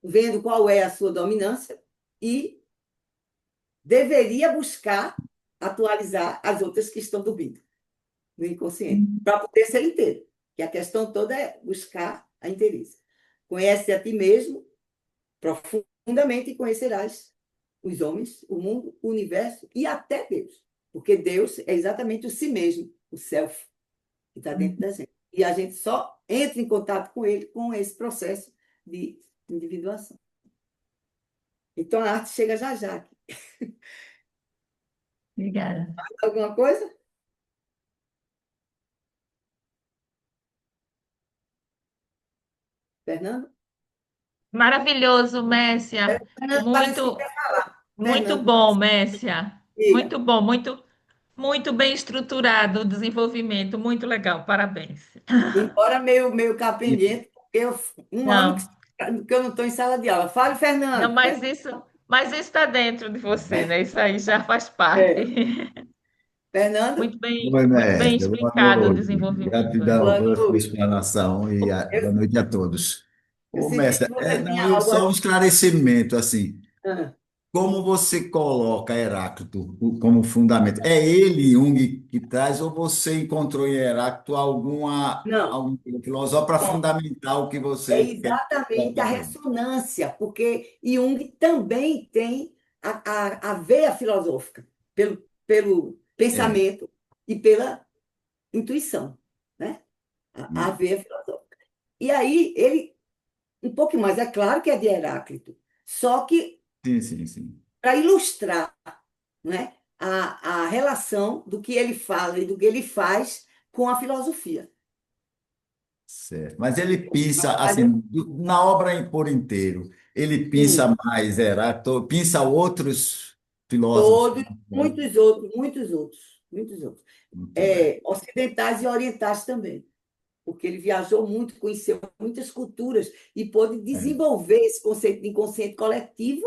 vendo qual é a sua dominância e deveria buscar atualizar as outras que estão dormindo no inconsciente, Uhum. para poder ser inteiro. Que a questão toda é buscar a inteireza. Conhece a ti mesmo profundamente e conhecerás os homens, o mundo, o universo e até Deus. Porque Deus é exatamente o si mesmo, o self, que está dentro da gente. E a gente só entra em contato com ele com esse processo de individuação. Então a arte chega já já. Obrigada. Alguma coisa? Fernando? Maravilhoso, Messia. Fernando parece que Muito, quer falar. muito Fernando, bom, Messia. diga. Muito bom, muito bem estruturado o desenvolvimento, muito legal. Parabéns. Embora meio capenguento, porque um ano Não, que eu não estou em sala de aula. Fale, não, Fernando. mas isso está dentro de você, né? Isso aí já faz parte. É. Fernando, Oi, Muito bem mestre, boa explicado o noite. desenvolvimento aí. Gratidão boa pela sua noite. explanação e boa Eu, noite a todos. eu Ô, senti mestre, que você não, tinha eu algo a só um dizer. esclarecimento, assim, Ah, como você coloca Heráclito como fundamento? É ele, Jung, que traz, ou você encontrou em Heráclito não, algum filósofo para pronto. fundamentar o que É você quer exatamente a colocar aí? ressonância, porque Jung também tem a veia filosófica, pelo É, pensamento e pela intuição, né? A hum, veia filosófica. E aí, ele, um pouco mais, é claro que é de Heráclito, só que sim, sim, sim. para ilustrar, né, a relação do que ele fala e do que ele faz com a filosofia. Certo. Mas ele pensa, Mas eu, assim, na obra por inteiro, ele pensa sim, mais Heráclito, pensa outros filósofos. todos, muitos outros, muitos outros, muitos outros. Muito bem. É, ocidentais e orientais também, porque ele viajou muito, conheceu muitas culturas e pôde É. desenvolver esse conceito de inconsciente coletivo.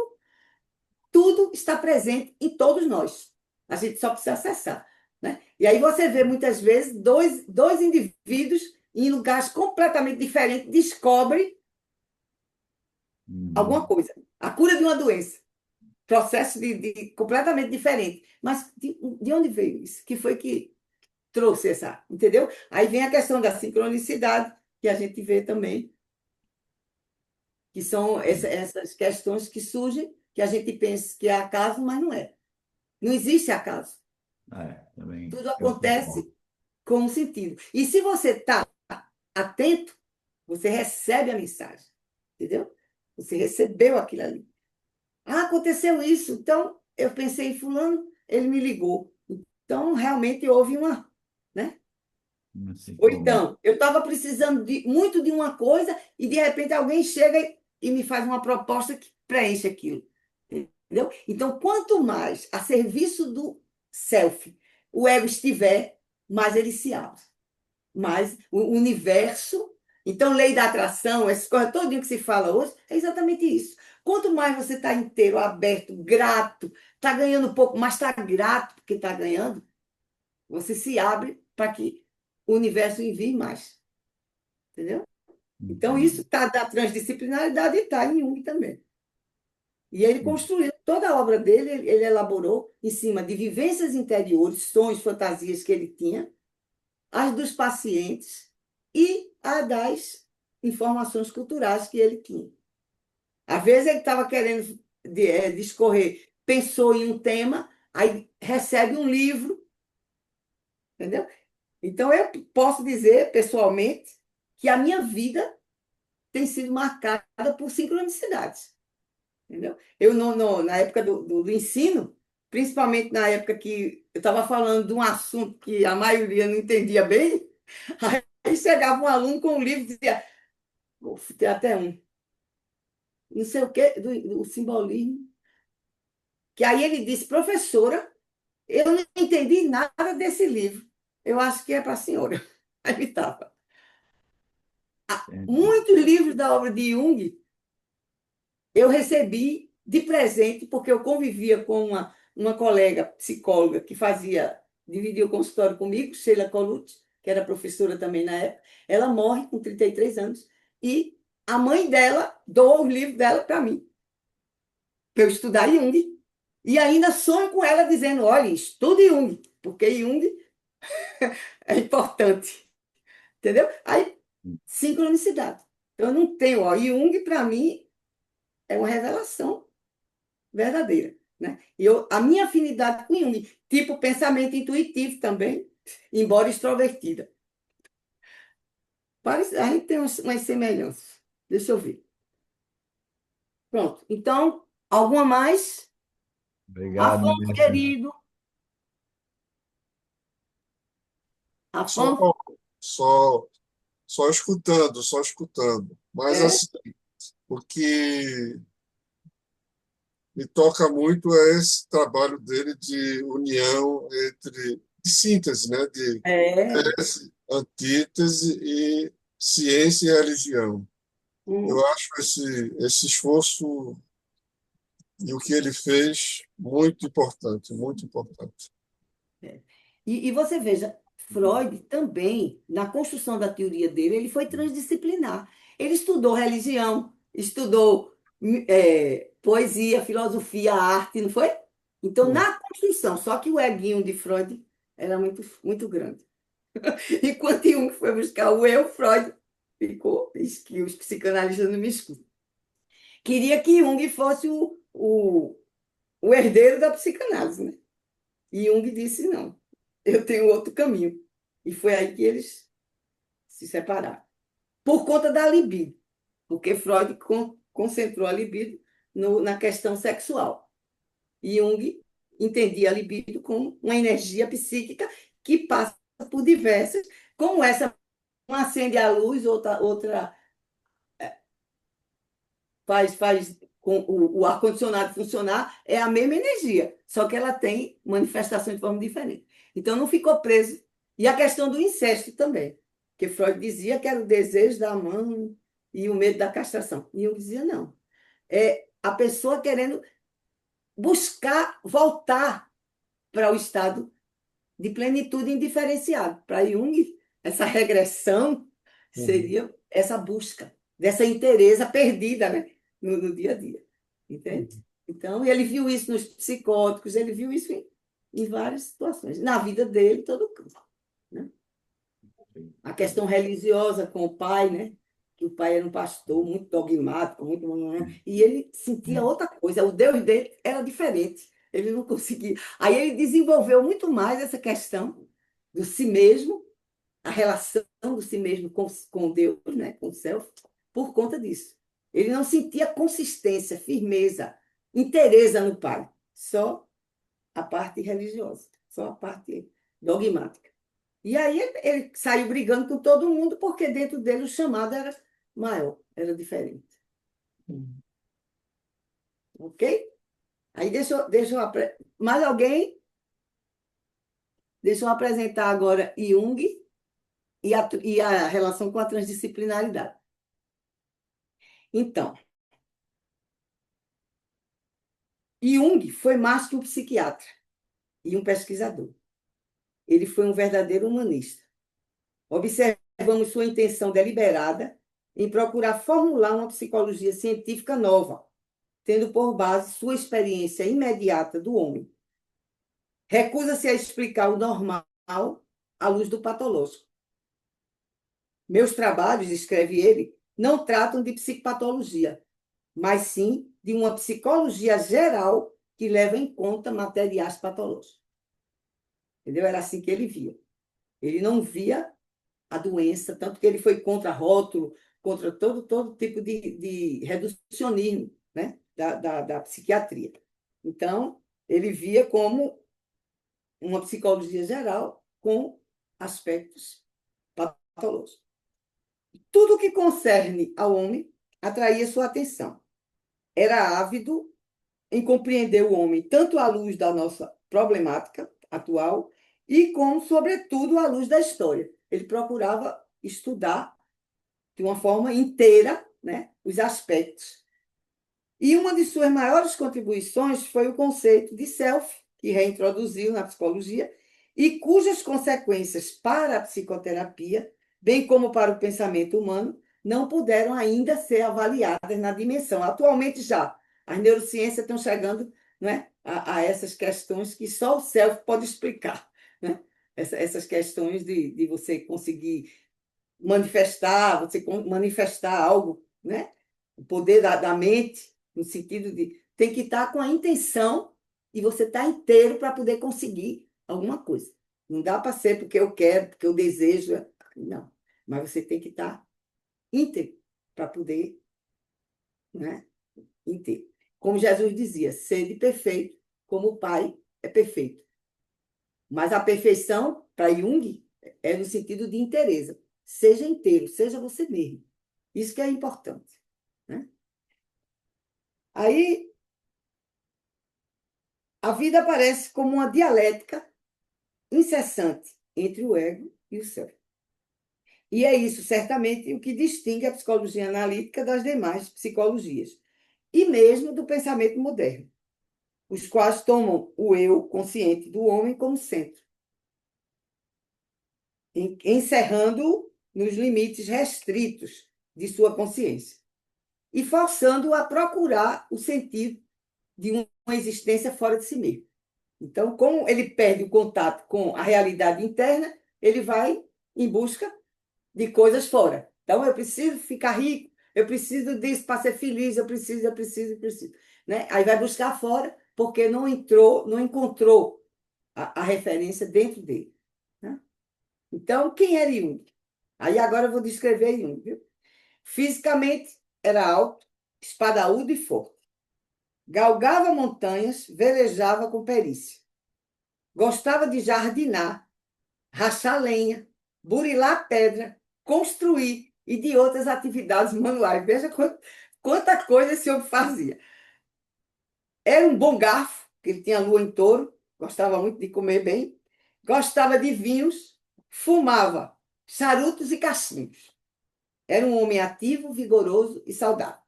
Tudo está presente em todos nós. A gente só precisa acessar, né? E aí você vê muitas vezes dois indivíduos em lugares completamente diferentes descobrem alguma Uhum. coisa, a cura de uma doença, processo completamente diferente. Mas de onde veio isso? Que foi que trouxe essa, entendeu? Aí vem a questão da sincronicidade que a gente vê também que são essas questões que surgem, que a gente pensa que é acaso, mas não é. Não existe acaso. Também Tudo eu concordo. acontece com um sentido. E se você está atento, você recebe a mensagem, entendeu? Você recebeu aquilo ali. Ah, aconteceu isso. Então, eu pensei em fulano, ele me ligou. Então, realmente houve uma, né? Assim Ou como então, eu estava precisando muito de uma coisa e, de repente, alguém chega e me faz uma proposta que preenche aquilo. Entendeu? Então, quanto mais a serviço do self o ego estiver, mais ele se abre. Mais o universo. Então, lei da atração, essa coisa todinha que se fala hoje, é exatamente isso. Quanto mais você está inteiro, aberto, grato, está ganhando pouco, mas está grato porque está ganhando, você se abre para que o universo envie mais. Entendeu? Então, entendo. isso está da transdisciplinaridade e está em Jung também. E ele construiu toda a obra dele, ele elaborou em cima de vivências interiores, sonhos, fantasias que ele tinha, as dos pacientes e a das informações culturais que ele tinha. Às vezes ele estava querendo discorrer, pensou em um tema, aí recebe um livro, entendeu? Então, eu posso dizer, pessoalmente, que a minha vida tem sido marcada por sincronicidades. Entendeu? Eu, na época do ensino, principalmente na época que eu estava falando de um assunto que a maioria não entendia bem, aí chegava um aluno com um livro e dizia, tem até um, não sei o quê, do simbolismo, que aí ele disse, professora, eu não entendi nada desse livro. Eu acho que é para a senhora. Aí ele estava. Entendo. Muitos livros da obra de Jung eu recebi de presente, porque eu convivia com uma colega psicóloga que dividia o consultório comigo, Sheila Colucci, que era professora também na época. Ela morre com 33 anos e a mãe dela doou o livro dela para mim, para eu estudar Jung. E ainda sonho com ela dizendo, olha, estude Jung, porque Jung é importante, entendeu? Aí, sincronicidade. Então, eu não tenho, Jung para mim é uma revelação verdadeira, né? A minha afinidade com Jung, tipo pensamento intuitivo também, embora extrovertida. A gente tem umas semelhanças. Deixa eu ver. Pronto. Então, alguma mais? Obrigado, Afonso, Nilson. querido. Só, Afonso, só, só escutando, só escutando. Mas é? assim, o que me toca muito é esse trabalho dele de união de síntese, né? De É. antítese e ciência e religião. Eu Uhum. acho esse esforço e o que ele fez muito importante, muito importante. É. E você veja, Freud também, na construção da teoria dele, ele foi transdisciplinar. Ele estudou religião, estudou poesia, filosofia, arte, não foi? Então, Sim. na construção, só que o eguinho de Freud era muito, muito grande. Enquanto Jung foi buscar o eu, Freud ficou, diz que os psicanalistas não me escutam. Queria que Jung fosse o herdeiro da psicanálise, né? E Jung disse, não, eu tenho outro caminho. E foi aí que eles se separaram. Por conta da libido, porque Freud concentrou a libido na questão sexual. E Jung entendia a libido como uma energia psíquica que passa por diversas, como essa, uma acende a luz, outra faz com o ar-condicionado funcionar, é a mesma energia, só que ela tem manifestação de forma diferente. Então, não ficou preso. E a questão do incesto também, que Freud dizia que era o desejo da mãe e o medo da castração. E eu dizia, não. É a pessoa querendo buscar voltar para o estado de plenitude indiferenciado. Para Jung, essa regressão Uhum. seria essa busca dessa inteireza perdida, né, no dia a dia. Entende? Então, ele viu isso nos psicóticos, ele viu isso em várias situações, na vida dele, todo o campo. Né? A questão religiosa com o pai, né? que o pai era um pastor muito dogmático, muito... E ele sentia outra coisa, o Deus dele era diferente. Ele não conseguia. Aí ele desenvolveu muito mais essa questão do si mesmo, a relação do si mesmo com Deus, né, com o self, por conta disso. Ele não sentia consistência, firmeza, inteireza no pai, só a parte religiosa, só a parte dogmática. E aí ele saiu brigando com todo mundo, porque dentro dele o chamado era maior, era diferente. Ok? Aí mais alguém? Deixa eu apresentar agora Jung e a relação com a transdisciplinaridade. Então, Jung foi mais que um psiquiatra e um pesquisador. Ele foi um verdadeiro humanista. Observamos sua intenção deliberada em procurar formular uma psicologia científica nova, tendo por base sua experiência imediata do homem. Recusa-se a explicar o normal à luz do patológico. Meus trabalhos, escreve ele, não tratam de psicopatologia, mas sim de uma psicologia geral que leva em conta materiais patológicos. Entendeu? Era assim que ele via. Ele não via a doença, tanto que ele foi contra rótulo, contra todo tipo de reducionismo, né, da psiquiatria. Então, ele via como uma psicologia geral com aspectos patológicos. Tudo que concerne ao homem atraía sua atenção. Era ávido em compreender o homem, tanto à luz da nossa problemática atual, e como, sobretudo, à luz da história. Ele procurava estudar de uma forma inteira, né, os aspectos. E uma de suas maiores contribuições foi o conceito de self, que reintroduziu na psicologia, e cujas consequências para a psicoterapia, bem como para o pensamento humano, não puderam ainda ser avaliadas na dimensão. Atualmente já, as neurociências estão chegando, né, a essas questões que só o self pode explicar, né? Essas questões de você conseguir você manifestar algo, né? O poder da mente, no sentido de tem que estar com a intenção e você estar inteiro para poder conseguir alguma coisa. Não dá para ser porque eu quero, porque eu desejo, não. Mas você tem que estar íntegro para poder, né? Inteiro. Como Jesus dizia, sede perfeito, como o Pai é perfeito. Mas a perfeição, para Jung, é no sentido de inteireza. Seja inteiro, seja você mesmo. Isso que é importante, né? Aí, a vida aparece como uma dialética incessante entre o ego e o ser. E é isso, certamente, o que distingue a psicologia analítica das demais psicologias, e mesmo do pensamento moderno, os quais tomam o eu consciente do homem como centro, encerrando-o nos limites restritos de sua consciência e forçando-o a procurar o sentido de uma existência fora de si mesmo. Então, como ele perde o contato com a realidade interna, ele vai em busca de coisas fora. Então, eu preciso ficar rico, eu preciso disso para ser feliz, eu preciso. Né? Aí vai buscar fora, porque não encontrou a referência dentro dele. Né? Então, quem era Jung? Aí agora eu vou descrever Jung. Viu? Fisicamente, era alto, espadaúdo e forte. Galgava montanhas, velejava com perícia. Gostava de jardinar, rachar lenha, burilar pedra, construir e de outras atividades manuais. Veja quanta coisa esse homem fazia. Era um bom garfo, porque ele tinha lua em touro, gostava muito de comer bem, gostava de vinhos, fumava charutos e cachimbos. Era um homem ativo, vigoroso e saudável.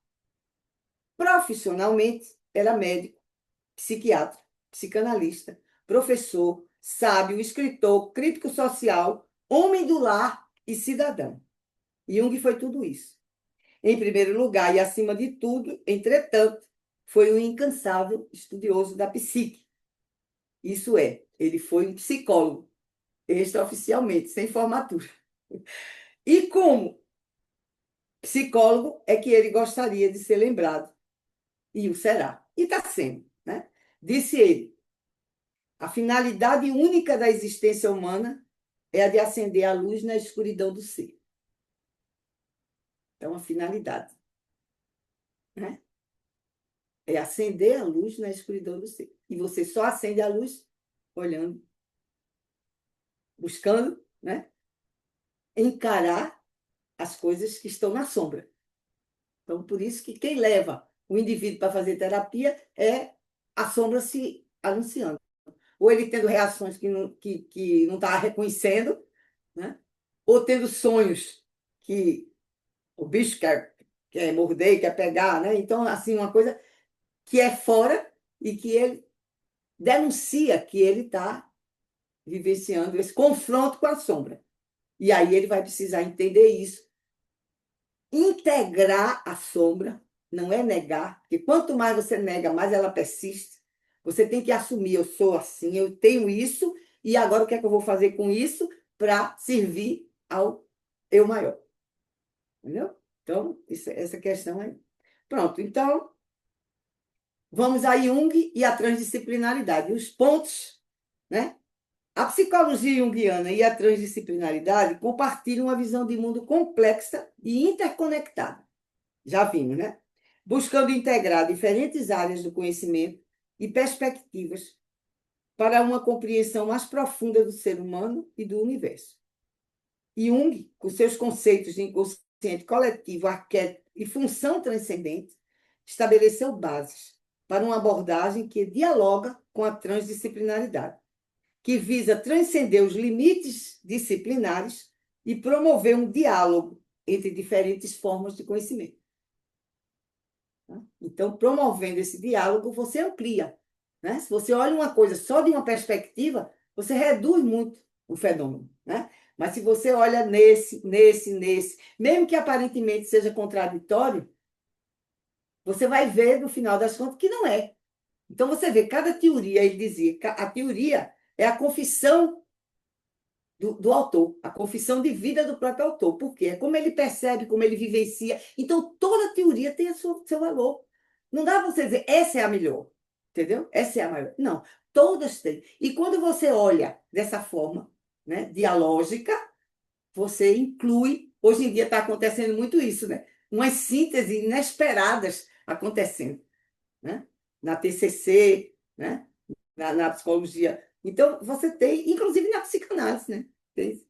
Profissionalmente, era médico, psiquiatra, psicanalista, professor, sábio, escritor, crítico social, homem do lar e cidadão. Jung foi tudo isso. Em primeiro lugar e acima de tudo, entretanto, foi um incansável estudioso da psique. Isso é, ele foi um psicólogo, extraoficialmente, sem formatura. E como psicólogo é que ele gostaria de ser lembrado, e o será, e está sendo, né? Disse ele, a finalidade única da existência humana é a de acender a luz na escuridão do ser. Então, a finalidade, né? É acender a luz na escuridão do ser. E você só acende a luz olhando, buscando, né? Encarar as coisas que estão na sombra. Então, por isso que quem leva o indivíduo para fazer terapia é a sombra se anunciando. Ou ele tendo reações que não está reconhecendo, né? Ou tendo sonhos que o bicho quer morder, quer pegar, né? Então, assim, uma coisa que é fora e que ele denuncia que ele está vivenciando esse confronto com a sombra. E aí ele vai precisar entender isso, integrar a sombra, não é negar, porque quanto mais você nega, mais ela persiste. Você tem que assumir, eu sou assim, eu tenho isso, e agora o que é que eu vou fazer com isso para servir ao eu maior? Entendeu? Então, essa questão é. Pronto, então, vamos a Jung e a transdisciplinaridade. Os pontos, né? A psicologia junguiana e a transdisciplinaridade compartilham uma visão de mundo complexa e interconectada. Já vimos, né? Buscando integrar diferentes áreas do conhecimento e perspectivas para uma compreensão mais profunda do ser humano e do universo. Jung, com seus conceitos de inconsciente coletivo, arquétipo e função transcendente, estabeleceu bases para uma abordagem que dialoga com a transdisciplinaridade, que visa transcender os limites disciplinares e promover um diálogo entre diferentes formas de conhecimento. Então, promovendo esse diálogo, você amplia, né? Se você olha uma coisa só de uma perspectiva, você reduz muito o fenômeno, né? Mas se você olha nesse, mesmo que aparentemente seja contraditório, você vai ver, no final das contas, que não é. Então, você vê, cada teoria, ele dizia, a teoria é a confissão do autor, a confissão de vida do próprio autor. Por quê? É como ele percebe, como ele vivencia. Então, toda teoria tem seu valor. Não dá para você dizer, essa é a melhor, entendeu? Essa é a maior. Não, todas têm. E quando você olha dessa forma, né, dialógica, você inclui. Hoje em dia está acontecendo muito isso, né? Umas sínteses inesperadas acontecendo, né? Na TCC, né? Na psicologia. Então, você tem, inclusive na psicanálise, né?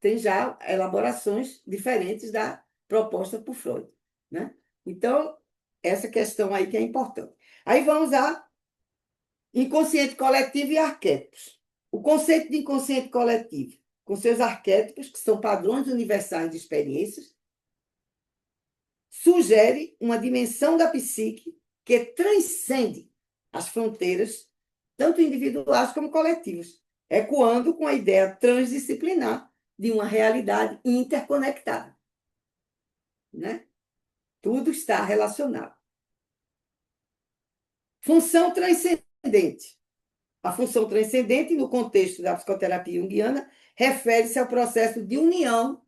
Tem já elaborações diferentes da proposta por Freud, né? Então, essa questão aí que é importante. Aí vamos a inconsciente coletivo e arquétipos. O conceito de inconsciente coletivo, com seus arquétipos, que são padrões universais de experiências, sugere uma dimensão da psique que transcende as fronteiras, tanto individuais como coletivas, ecoando com a ideia transdisciplinar de uma realidade interconectada, né? Tudo está relacionado. Função transcendente. A função transcendente, no contexto da psicoterapia junguiana, refere-se ao processo de união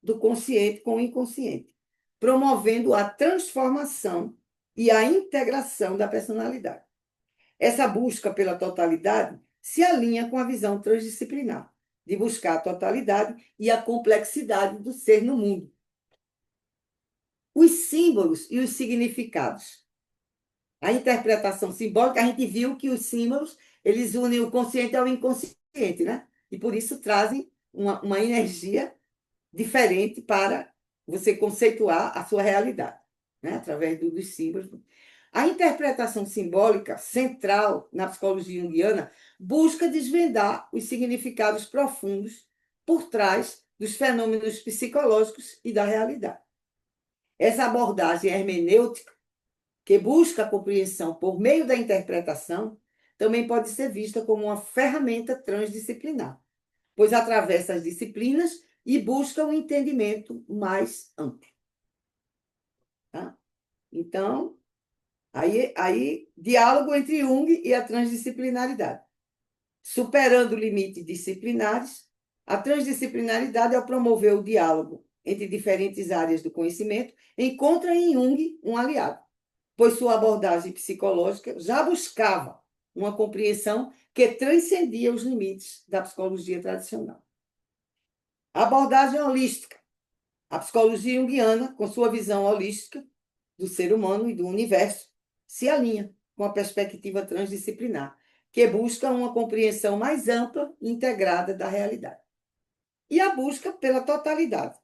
do consciente com o inconsciente, promovendo a transformação e a integração da personalidade. Essa busca pela totalidade se alinha com a visão transdisciplinar, de buscar a totalidade e a complexidade do ser no mundo. Os símbolos e os significados. A interpretação simbólica, a gente viu que os símbolos, eles unem o consciente ao inconsciente, né? E por isso trazem uma energia diferente para você conceituar a sua realidade, né? Através dos símbolos. A interpretação simbólica central na psicologia junguiana busca desvendar os significados profundos por trás dos fenômenos psicológicos e da realidade. Essa abordagem hermenêutica, que busca a compreensão por meio da interpretação, também pode ser vista como uma ferramenta transdisciplinar, pois atravessa as disciplinas e busca um entendimento mais amplo. Tá? Então, aí diálogo entre Jung e a transdisciplinaridade. Superando limites disciplinares, a transdisciplinaridade, ao promover o diálogo entre diferentes áreas do conhecimento, encontra em Jung um aliado, pois sua abordagem psicológica já buscava uma compreensão que transcendia os limites da psicologia tradicional. A abordagem holística. A psicologia junguiana, com sua visão holística do ser humano e do universo, se alinha com a perspectiva transdisciplinar, que busca uma compreensão mais ampla e integrada da realidade. E a busca pela totalidade.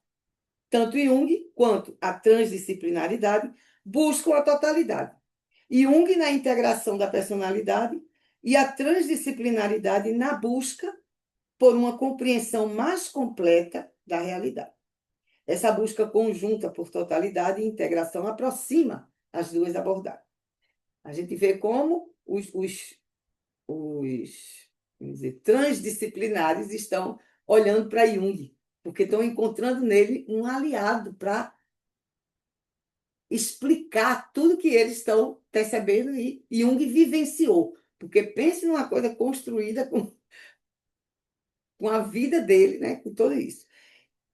Tanto Jung quanto a transdisciplinaridade buscam a totalidade. Jung na integração da personalidade e a transdisciplinaridade na busca por uma compreensão mais completa da realidade. Essa busca conjunta por totalidade e integração aproxima as duas abordagens. A gente vê como vamos dizer, transdisciplinares estão olhando para Jung, porque estão encontrando nele um aliado para explicar tudo que eles estão percebendo e Jung vivenciou. Porque pense numa coisa construída com a vida dele, né? Com tudo isso.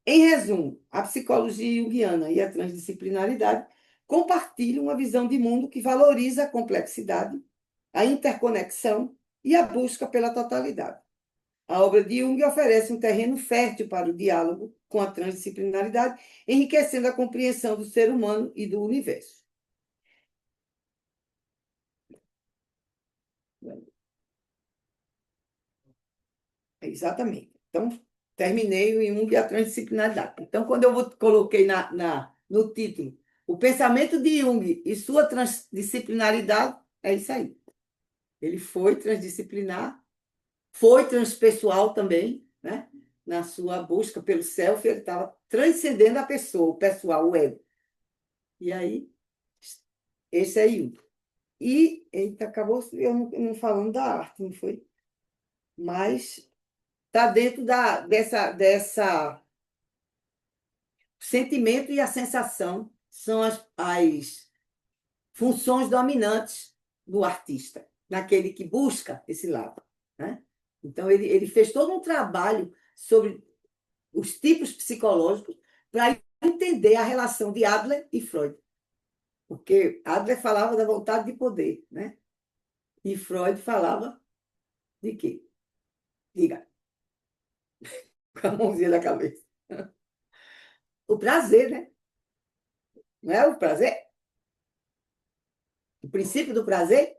Em resumo, a psicologia junguiana e a transdisciplinaridade compartilham uma visão de mundo que valoriza a complexidade, a interconexão e a busca pela totalidade. A obra de Jung oferece um terreno fértil para o diálogo com a transdisciplinaridade, enriquecendo a compreensão do ser humano e do universo. Exatamente. Então, terminei o Jung e a transdisciplinaridade. Então, quando eu coloquei no título o pensamento de Jung e sua transdisciplinaridade, é isso aí. Ele foi transdisciplinar, foi transpessoal também, né? Na sua busca pelo self, ele estava transcendendo a pessoa, o pessoal, o ego. E aí, esse é Jung. E ele acabou eu não falando da arte, não foi? Mas está dentro dessa sentimento e a sensação são as funções dominantes do artista, naquele que busca esse lado, né? Então, ele fez todo um trabalho sobre os tipos psicológicos para entender a relação de Adler e Freud. Porque Adler falava da vontade de poder, né? E Freud falava de quê? Diga, com a mãozinha na cabeça. O prazer, né? Não é o prazer? O princípio do prazer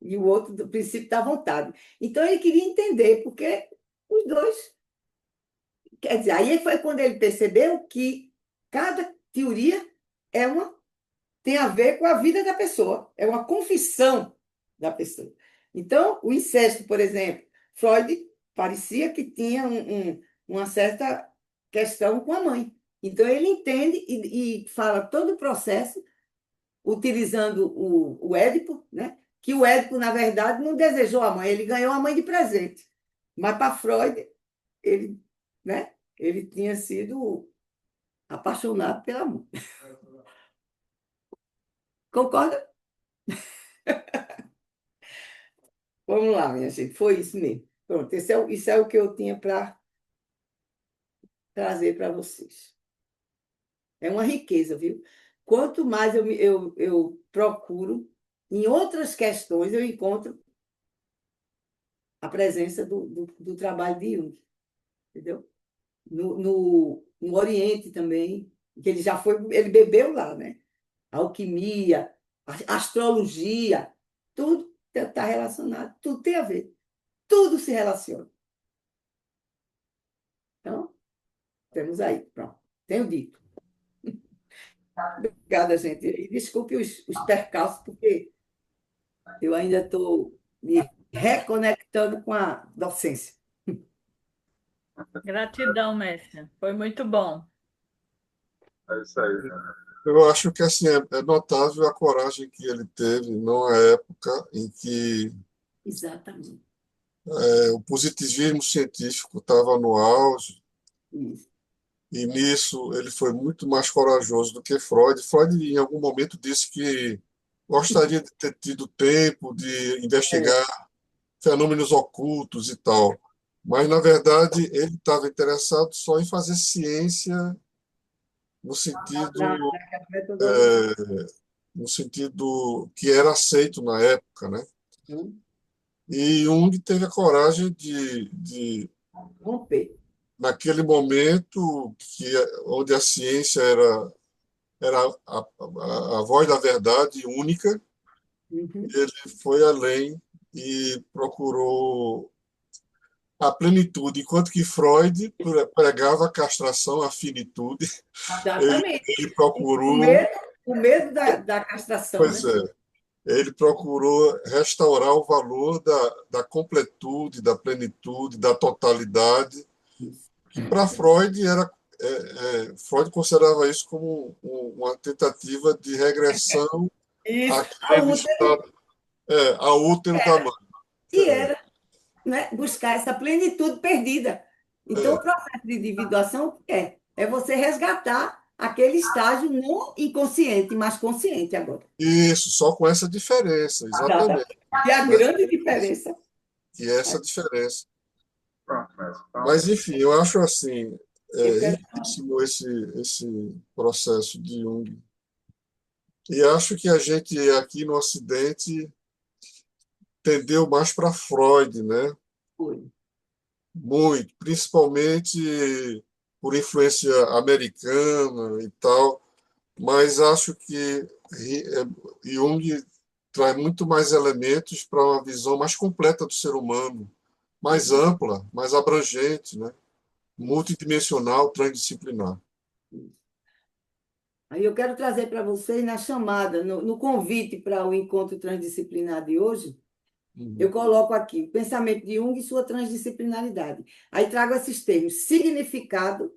e o outro do princípio da vontade. Então, ele queria entender, porque os dois. Quer dizer, aí foi quando ele percebeu que cada teoria tem a ver com a vida da pessoa, é uma confissão da pessoa. Então, o incesto, por exemplo, Freud parecia que tinha uma certa questão com a mãe. Então, ele entende e fala todo o processo utilizando o Édipo, né? Que o Édipo, na verdade, não desejou a mãe, ele ganhou a mãe de presente. Mas para Freud, ele, né? Ele tinha sido apaixonado pela mãe. Concorda? Vamos lá, minha gente, foi isso mesmo. Pronto, isso é o que eu tinha para trazer para vocês. É uma riqueza, viu? Quanto mais eu procuro, em outras questões, eu encontro a presença do trabalho de Jung, entendeu? No Oriente também, que ele já foi, ele bebeu lá, né? Alquimia, astrologia, tudo está relacionado, tudo tem a ver, tudo se relaciona. Então, temos aí, pronto, tenho dito. Obrigada, gente. E desculpe os percalços, porque eu ainda estou me reconectando com a docência. Gratidão, mestre. Foi muito bom. É isso aí. Eu acho que assim, é notável a coragem que ele teve numa época em que Exatamente. o positivismo científico estava no auge, Isso. e nisso ele foi muito mais corajoso do que Freud. Freud, em algum momento, disse que gostaria de ter tido tempo de É, investigar fenômenos ocultos e tal. Mas, na verdade, ele estava interessado só em fazer ciência no sentido, naquela metodologia. é, no sentido que era aceito na época, né? Hum, E Jung teve a coragem Romper. naquele momento onde a ciência era a voz da verdade única, Uhum. ele foi além e procurou a plenitude, enquanto que Freud pregava a castração, a finitude, ele, Exatamente. ele O procurou, medo, o medo da castração, pois né? é, ele procurou restaurar o valor da completude, da plenitude, da totalidade, Isso. que para Freud Freud considerava isso como uma tentativa de regressão Isso. A àquele útero, estado, a útero da mãe. que era, né, buscar essa plenitude perdida. Então, o É, processo de individuação o que é? É você resgatar aquele estágio não inconsciente, mas consciente agora. isso, só com essa diferença, exatamente, Exatamente. E a né? grande diferença, E essa diferença. Pronto, mestre. Então, Mas, enfim, eu acho assim, eu quero. riquíssimo esse processo de Jung. E acho que a gente aqui no Ocidente tendeu mais para Freud, né? Foi. Muito, principalmente por influência americana e tal, mas acho que Jung traz muito mais elementos para uma visão mais completa do ser humano, mais ampla, mais abrangente, né? Isso. Multidimensional, transdisciplinar. Aí eu quero trazer para vocês na chamada, no convite para o encontro transdisciplinar de hoje, eu Uhum. coloco aqui o pensamento de Jung e sua transdisciplinaridade. Aí trago esses termos: significado,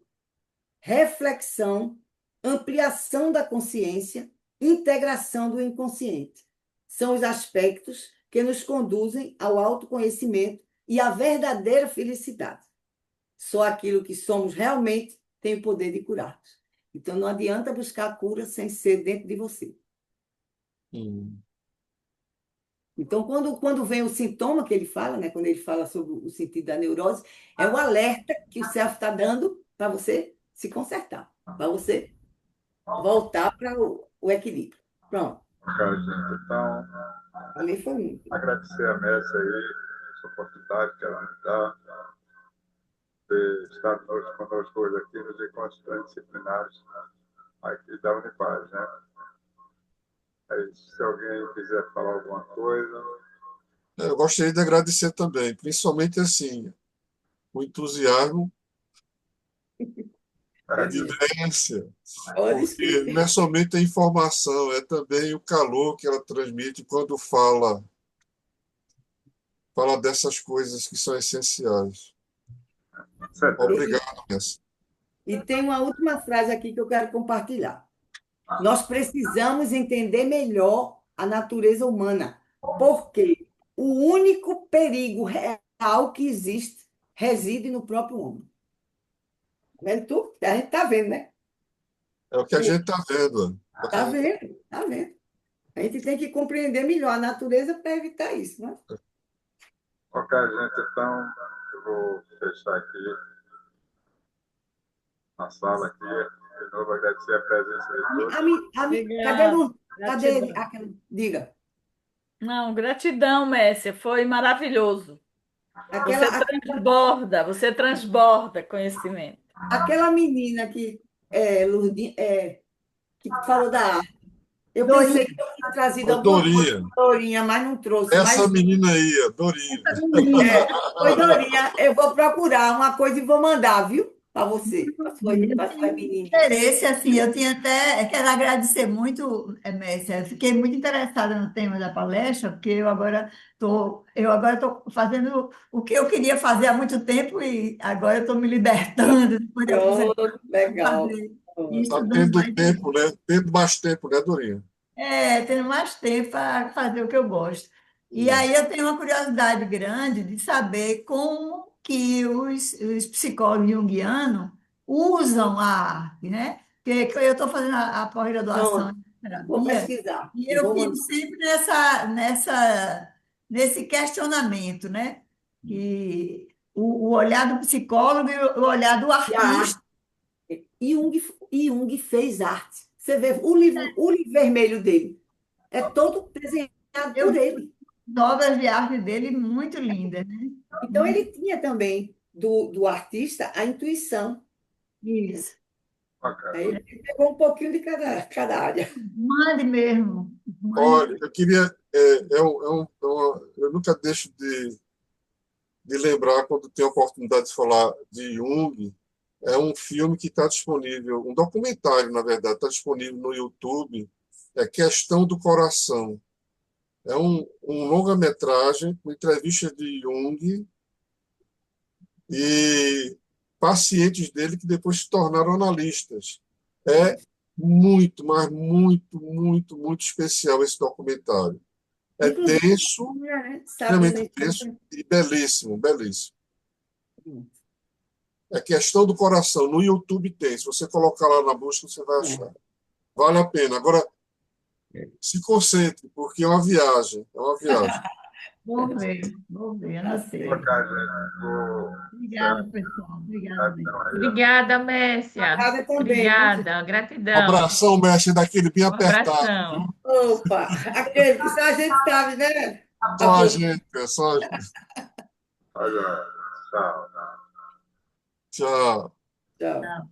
reflexão, ampliação da consciência, integração do inconsciente. São os aspectos que nos conduzem ao autoconhecimento e à verdadeira felicidade. Só aquilo que somos realmente tem o poder de curar-nos. Então não adianta buscar a cura sem ser dentro de você. Uhum. Então, quando vem o sintoma que ele fala, né, quando ele fala sobre o sentido da neurose, é o alerta que o self está dando para você se consertar, para você voltar para o equilíbrio. Pronto, ok, gente. Então, ali foi muito. agradecer a Messi aí, essa oportunidade que ela nos dá de estar conosco hoje aqui nos encontros transdisciplinares aqui da Unipaz, né? Aí, se alguém quiser falar alguma coisa, Eu gostaria de agradecer também, principalmente assim, o entusiasmo É e mesmo. vivência, Pode porque não é escrever. somente a informação, é também o calor que ela transmite quando fala dessas coisas que são essenciais. certeza. E, Obrigado, Messi. e tem uma última frase aqui que eu quero compartilhar. Nós precisamos entender melhor a natureza humana, porque o único perigo real que existe reside no próprio homem. Tá vendo tu? A gente está vendo, né? É o que a gente está vendo. É o que a Está gente vendo, está vendo. A gente tem que compreender melhor a natureza para evitar isso, né? Ok, gente, então eu vou fechar aqui na sala aqui. De novo, agradecer a presença de todos. Cadê Obrigada. Lu? Cadê Gratidão. Diga. Não, gratidão, Messia. Foi maravilhoso. Aquela, Você transborda conhecimento. aquela menina que falou da arte. Eu pensei que Dorinha, eu tinha trazido A alguma coisa Dorinha, para Dorinha, mas não trouxe. essa Mas menina aí, a Dorinha. essa menina, Oi, Dorinha, eu vou procurar uma coisa e vou mandar, viu? Para você, eu para as suas tenho menininhas. interesse, assim, eu tinha até, quero agradecer muito, Mércia, eu fiquei muito interessada no tema da palestra, porque eu agora estou fazendo o que eu queria fazer há muito tempo e agora eu estou me libertando depois de aposentar Pronto, legal. fazer e Pronto. Está estudando tendo mais. tempo, né? Tendo mais tempo, né, Dorinha? Tendo mais tempo para fazer o que eu gosto. E aí eu tenho uma curiosidade grande de saber como que os psicólogos junguianos usam a arte, né? Porque eu estou fazendo a pós-graduação Pronto. em Vou terapia pesquisar e e eu vou fico mandar. sempre nesse questionamento, né? Que o olhar do psicólogo e o olhar do E a arte, artista Jung, Jung fez arte. Você vê o livro vermelho dele. É todo desenhado Eu por vi ele. obras de arte dele muito lindas, né? Então, Muito ele tinha também, do artista, a intuição. isso. Bacana. Aí ele pegou um pouquinho de cada área. Mande mesmo. Olha, Mande. eu queria. Eu nunca deixo de lembrar, quando tenho a oportunidade de falar de Jung, é um filme que está disponível, um documentário, na verdade, está disponível no YouTube, é Questão do Coração. É um longa-metragem com entrevistas de Jung e pacientes dele que depois se tornaram analistas. É muito, mas muito, muito, muito especial esse documentário. É Inclusive, denso, né? extremamente Sabrina. denso e belíssimo, belíssimo. É Questão do Coração. No YouTube tem. Se você colocar lá na busca, você vai achar. Vale a pena. Agora, se concentre, porque é uma viagem. É uma viagem. Vou ver, Tá anotei. certo. Ok, gente. Vou Obrigada, pessoal. Obrigada mesmo. então aí. Obrigada, Mércia. Obrigada também, viu, gente? Obrigada, Um gratidão. abração, mestre, daquele bem Um apertado, viu? abração. Opa, aquele, só a gente sabe, né? Só a Aproveita. gente, é só a gente. Olha, tchau. Tchau. Tchau. Tá.